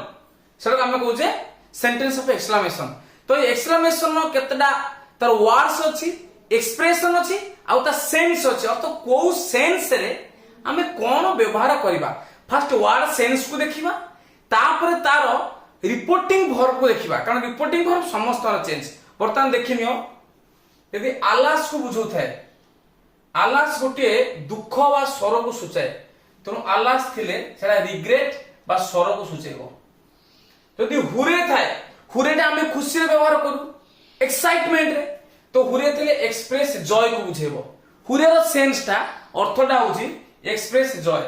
सेटा हम कहू जे सेंटेंस ऑफ एक्सक्लेमेशन. तो ये एक्सक्लेमेशन नो केतडा तार वर्ड्स अछि एक्सप्रेशन अछि आ ता सेंस अछि और तो को सेंस रे हमें कोन व्यवहार करबा फर्स्ट वर्ड सेंस को देखिबा तापर तार रिपोर्टिंग वर्ब को देखिबा कारण रिपोर्टिंग वर्ब समस्त चेंज बर्तमान देखिनियो यदि आलास को बुझौ थाए आलास गोटे दुख बा सरो को सूचाए तो आलास थिले सेटा रिग्रेट बा सरो को सूचेबो. यदि हुरे थाए हुरेटा हमें खुशी रे व्यवहार करू एक्साइटमेंट रे तो हुरे थिले एक्सप्रेस जॉय को बुझेबो. हुरे रो सेंस ता अर्थटा होची एक्सप्रेस जॉय.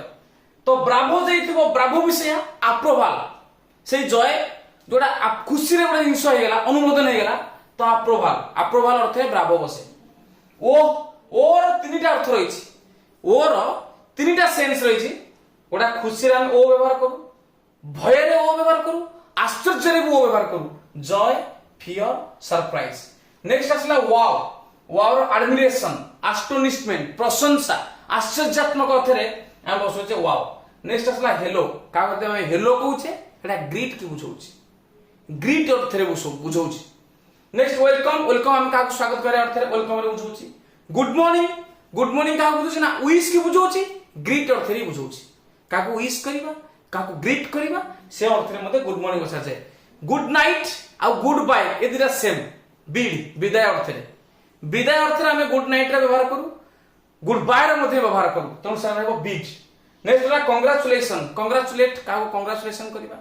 तो ब्रावो जेइथिबो ब्रावो विषय अप्रूवल से जॉय जोडा खुशी रे बडा हिंस हो गेला अनुमोदन हो गेला तो अप्रूवल अर्थ है ब्रावो बसे. ओर तीनटा अर्थ रहिछि ओर तीनटा सेंस रहिछि गोटा खुशी रे हम ओ व्यवहार करू भय रे ओ व्यवहार करू आश्चर्य रे ओ व्यवहार करू जॉय फियर सरप्राइज. नेक्स्ट आसला वाव वाव रो एडमिरेशन एस्टोनिशमेंट प्रशंसा आश्चर्यात्मक अर्थ रे हम बसोचे वाव. नेक्स्ट आसला हेलो का कहते हम हेलो कहूचे एटा ग्रीट की बुझौची ग्रीट अर्थ रे बुझौची. नेक्स्ट वेलकम हम का स्वागत करे अर्थ रे वेलकम रे बुझौची. गुड मॉर्निंग का बुझौची ना विश की बुझौची ग्रीट अर्थ रे बुझौची का को विश करबा का को ग्रीट करबा से अर्थ रे मते गुड मॉर्निंग बसा जाय. गुड नाइट आ गुड बाय ए दिरा सेम विदाय अर्थ रे विदाय अर्थ रे हम गुड नाइट रे व्यवहार करू गुड बाय रे मध्ये व्यवहार करू तो से रहबो बीट. नेक्स्ट होला कांग्रेचुलेशन कांग्रेचुलेट का को कांग्रेचुलेशन करबा.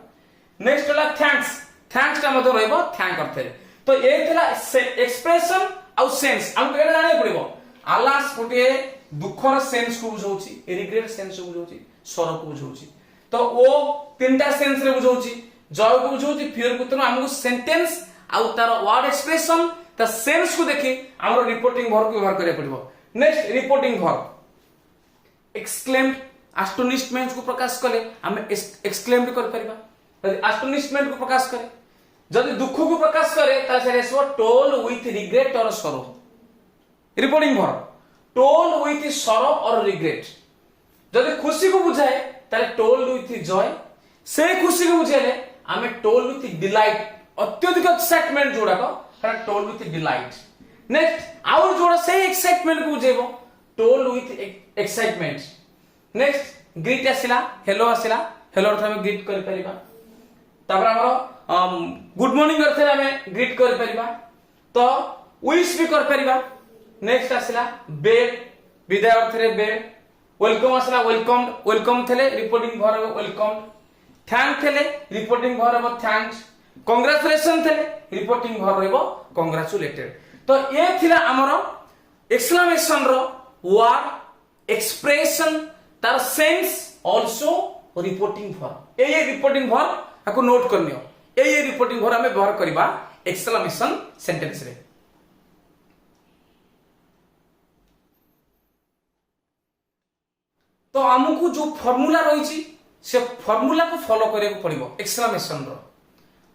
नेक्स्ट होला थैंक्स ता मध्ये रहबो थैंक अर्थ रे. तो ए थिला एक्सप्रेशन आ सेंस हम केडा जाने पड़िबो आलास गोटे दुखर सेंस को बुझौची रिग्रेट सेंस को बुझौची सरो को बुझौची. तो ओ तीनटा सेंस रे बुझौची जॉय को बुझौची फियर को. तो हमको सेंटेंस आ तार वर्ड एक्सप्रेशन ता सेंस को देखि हमरो रिपोर्टिंग वर्ब को व्यवहार करे पड़िबो. नेक्स्ट रिपोर्टिंग वर्ब एक्सक्लेम्ड आस्टोनिशमेंट को प्रकाश कले आमे एक्सक्लेम भी कर परिबा यदि आस्टोनिशमेंट को प्रकाश करे जदि दुख को प्रकाश करे ता से रेसो टोल विथ रिग्रेट और सरो रिपोर्टिंग वर्ब टोल विथ सरो और रिग्रेट जदि खुशी को बुझाए ताले टोल विथ जॉय से खुशी को बुझेले आमे टोल विथ डिलाइट अत्यधिक एक्साइटमेंट जोड़ा को टोल विथ डिलाइट नेक्स्ट आउर जोड़ा से एक्साइटमेंट को बुझेबो told with excitement next greet आसिला हेलो अर्थ में ग्रीट कर परिबा तापर हमर गुड मॉर्निंग अर्थ में हमें ग्रीट कर परिबा तो विश भी कर परिबा नेक्स्ट आसिला बेड विदाय अर्थ रे बेड वेलकम आसिला वेलकम थेले रिपोर्टिंग वर्ब वेलकम थैंक थेले रिपोर्टिंग वर्ब थैंक्स कांग्रेचुलेशन थेले रिपोर्टिंग वर्ब कांग्रेचुलेटेड तो ये थिला हमर एक्सक्लेमेशन रो वर्ड एक्सप्रेशन तार सेंस आल्सो रिपोर्टिंग वर्ब ये रिपोर्टिंग वर्ब आपको नोट करनियो ये रिपोर्टिंग वर्ब हमें व्यवहार करबा एक्सक्लेमेशन सेंटेंस रे तो हमको जो फार्मूला रही से फार्मूला को फॉलो करने को पड़िबो एक्सक्लेमेशन रो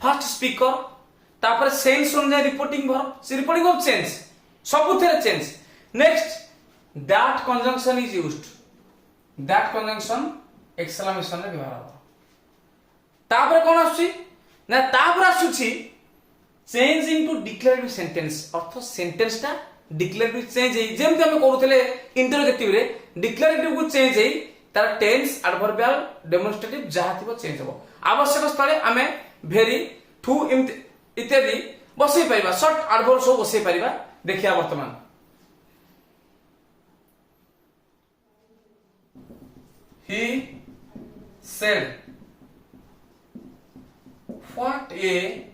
फर्स्ट स्पीकर तापर सेंस अनुसार रिपोर्टिंग वर्ब से रिपोर्टिंग वर्ब चेंज सबुथेरे change next that conjunction is used that conjunction exclamation रे व्यवहार हो तापर कोन आछी ना तापर आछुची चेंज इनटू डिक्लेरेटिव सेंटेंस अर्थ सेंटेंस ता डिक्लेरेटिव चेंज हे जेम हम करूथले इंटरोगेटिव रे डिक्लेरेटिव को चेंज हे तार टेंस एडवर्बियल डेमोन्स्ट्रेटिव जहा थिबो चेंज हो आवश्यक स्थले हमें भेरी टू इत्यादि बसई परिबा शॉर्ट एडवर्ब सब बसई परिबा देखिया वर्तमान he said what a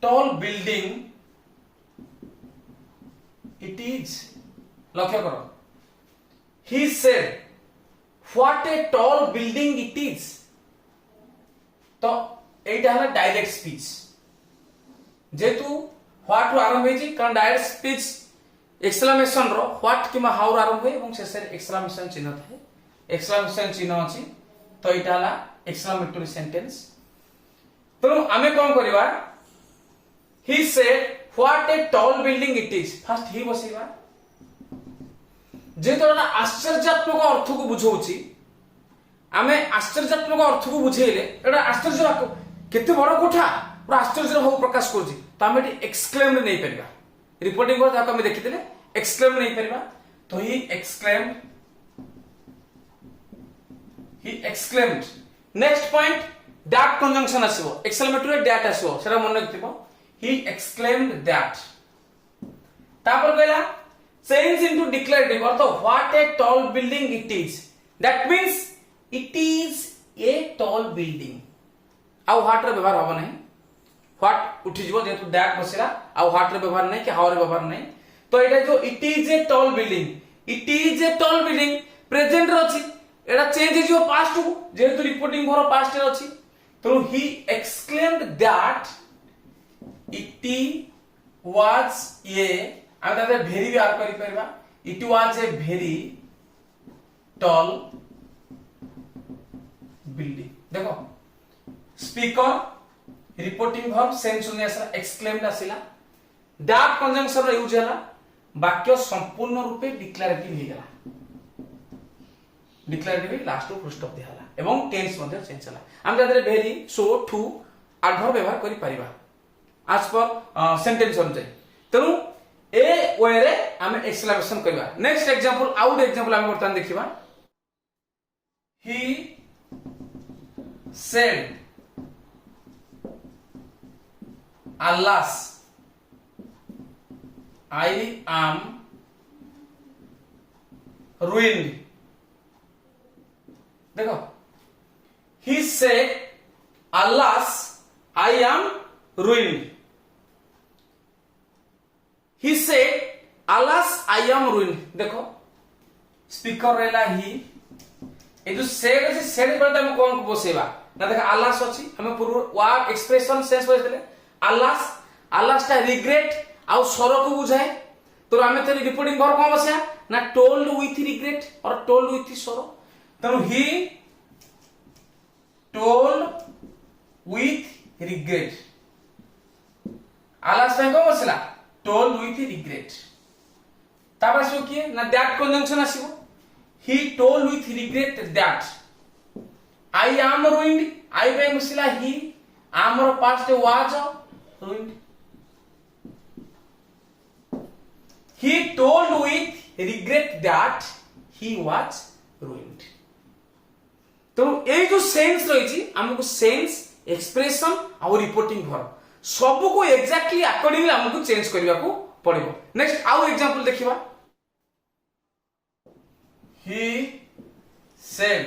tall building it is लक्ष्य करो he said what a tall building it is तो एटा हला डायरेक्ट स्पीच जेतु व्हाट रु आरंभ हेची कारण डायरेक्ट स्पीच एक्सक्लेमेशन रो व्हाट किमा हाउ रु आरंभ हे एवं शेष रे एक्सक्लेमेशन चिन्ह थाए एक्सक्लेमेशन चिन्ह अछि तो एटा हला एक्सक्लेमेटरी सेंटेंस तो आमे कोन करबा he said what a tall building it is first he बसेबा जेतो आश्चर्यात्मक अर्थ को बुझौछि आमे आश्चर्यात्मक अर्थ को बुझेले एटा आश्चर्य केते बड़ कोठा पूरा आश्चर्य हो प्रकाश करछि तो आमे एक्सक्लेम नहीं परिबा रिपोर्टिंग वर्ब जाको हमें देखिथिले एक्सक्लेम नहीं परिबा तो he exclaimed next point that conjunction आसीबो एक्सक्लेमेटरी दैट आसीबो सेरा मन रखिबो ही एक्सक्लेम्ड दैट तापर कहला चेंज इनटू डिक्लेरेटिव अर्थ what a tall building it is that means it is a tall building आ व्हाट रे व्यवहार होबो नहीं व्हाट उठी जीवो जेतु दैट बसिला आ व्हाट रे व्यवहार नहीं कि हाउ रे व्यवहार नहीं तो एटा जो it is a tall building present रे अछि एटा चेंज जीवो पास्ट को जेतु रिपोर्टिंग भरो पास्ट रे अछि तो he exclaimed that it was a आ ताते भेरी भी आर करि परबा it was a very tall building देखो स्पीकर रिपोर्टिंग वर्ब सेंस सुनि आसला एक्सक्लेम्ड आसिला दैट कंजंक्शन रो यूज हला वाक्य संपूर्ण रूपे डिक्लेरेटिव हे गला डिक्लेरेटिव लास्ट टू फुल स्टॉप दिहला एवं टेंस मध्ये चेंज हला हम जादरे भेरी सो टू एडवर्ब व्यवहार करि परिबा आज पर सेंटेंस अनुसार तेनु ए वे रे हम एक्सक्लेमेशन करबा नेक्स्ट एग्जांपल आउट एग्जांपल हम बर्तन देखिबा ही said alas I am ruined देखो he said alas I am ruined he said alas I am ruined देखो स्पीकर रेला ही ए जो सेड अछि सेड पर हम कोन को बसेबा ना देखा आलास अछि हम पूर्व वर्ड एक्सप्रेशन सेंस बसेले आलास ता रिग्रेट आ सरो को बुझाए तो आम थे रिपोर्टिंग वर्ब कौन बसिया ना टोल्ड विथ रिग्रेट और टोल्ड विथ सरो। तेणु ही टोल्ड विथ रिग्रेट आलास कौन बसला टोल्ड विथ रिग्रेट। तापर आसो किए ना दैट कंजंक्शन आसीबो he told with regret that I am ruined I पे बसला ही आमर past was ruined. He told with regret that he was ruined। तो ये जो सेंस रही हमको सेंस एक्सप्रेशन और रिपोर्टिंग वर्ब सब को एक्जाक्टली अकॉर्डिंगली हमको चेंज करने को पड़िबो। नेक्स्ट आउ एग्जांपल देखिबा he said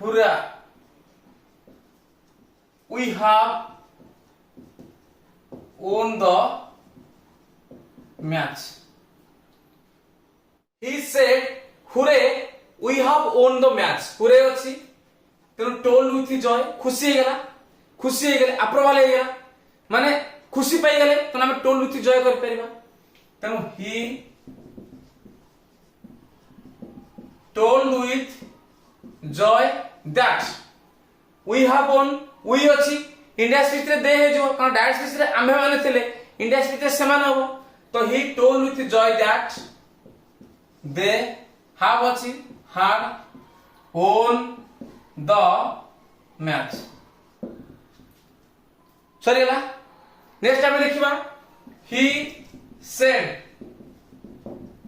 हुरा we have won the match। He said hooray we have won the match। hooray अछि तेनु told with joy खुशी हे गेला अप्रूवल हे गेला माने खुशी पाई गेले तो हम told with joy कर परिबा। तेनु he told with joy that we have won we अछि इंडिया स्पीच रे दे हे जो कारण डायरेक्ट स्पीच रे आम्भे माने थिले इंडिया स्पीच रे समान हो तो he told with joy that they have अछि हैड won द मैच। सरीला नेक्स्ट आमे देखिबा he said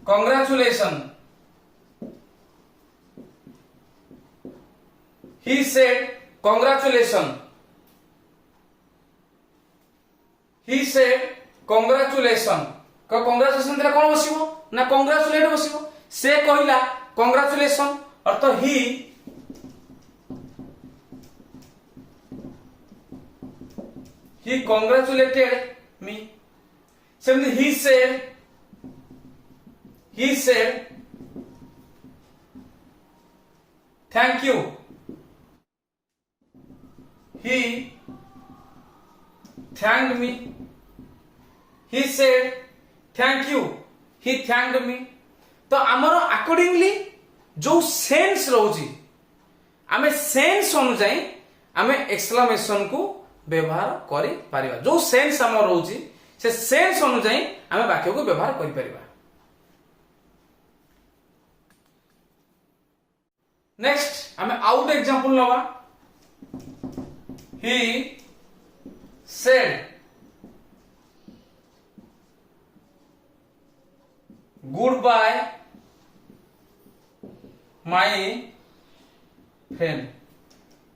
congratulation he said congratulations he said congratulations का congratulations तेरा कौन बसिबो ना congratulate बसिबो से कहिला congratulations और तो he congratulated me। सेमती he said thank you he thanked me। he said thank you he thanked me। तो आमर अकॉर्डिंगली जो सेंस रोजी आमे सेंस अनुसार आमे एक्सक्लेमेशन को व्यवहार करि परिबा। जो सेंस आमर रोजी से सेंस अनुसार आमे वाक्य को व्यवहार करि परिबा। नेक्स्ट आमे आउट एग्जांपल लवा he said goodbye my friend।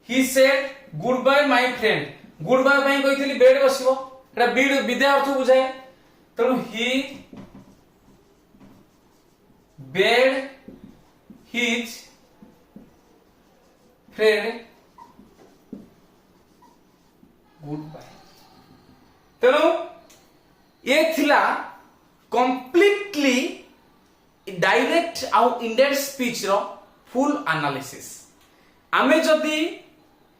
he said goodbye my friend goodbye पई कहितली बेड बसिबो एटा बीड विद्या अर्थ बुझाए तेणु he bade his friend good bye. तेणु ये थिला कंप्लीटली डायरेक्ट आउ इनडायरेक्ट स्पीच रो फुल एनालिसिस। आमे जदि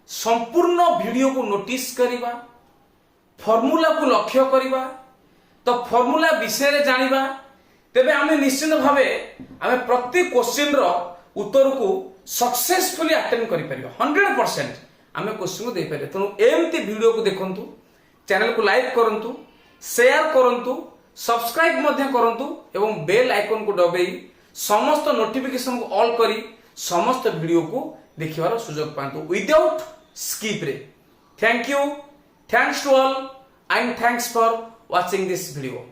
संपूर्ण वीडियो को नोटिस करिबा फॉर्मूला को लक्ष्य करिबा तो फॉर्मूला विषय रे जानिबा तेबे आमे निश्चित भावे आमे प्रति क्वेश्चन रो उत्तर को सक्सेसफुली अटेंड करि परिबा 100% आमे क्वेश्चन को दे पारे। तेणु एमती वीडियो को देखंतु चैनल को लाइक करंतु शेयर करंतु सब्सक्राइब मध्य करंतु एवं बेल आइकन को दबाई समस्त नोटिफिकेशन को ऑल करी समस्त वीडियो को देखिबार सुयोग पांतु विदाउट स्किप रे। Thank you thanks to all and thanks for watching this video.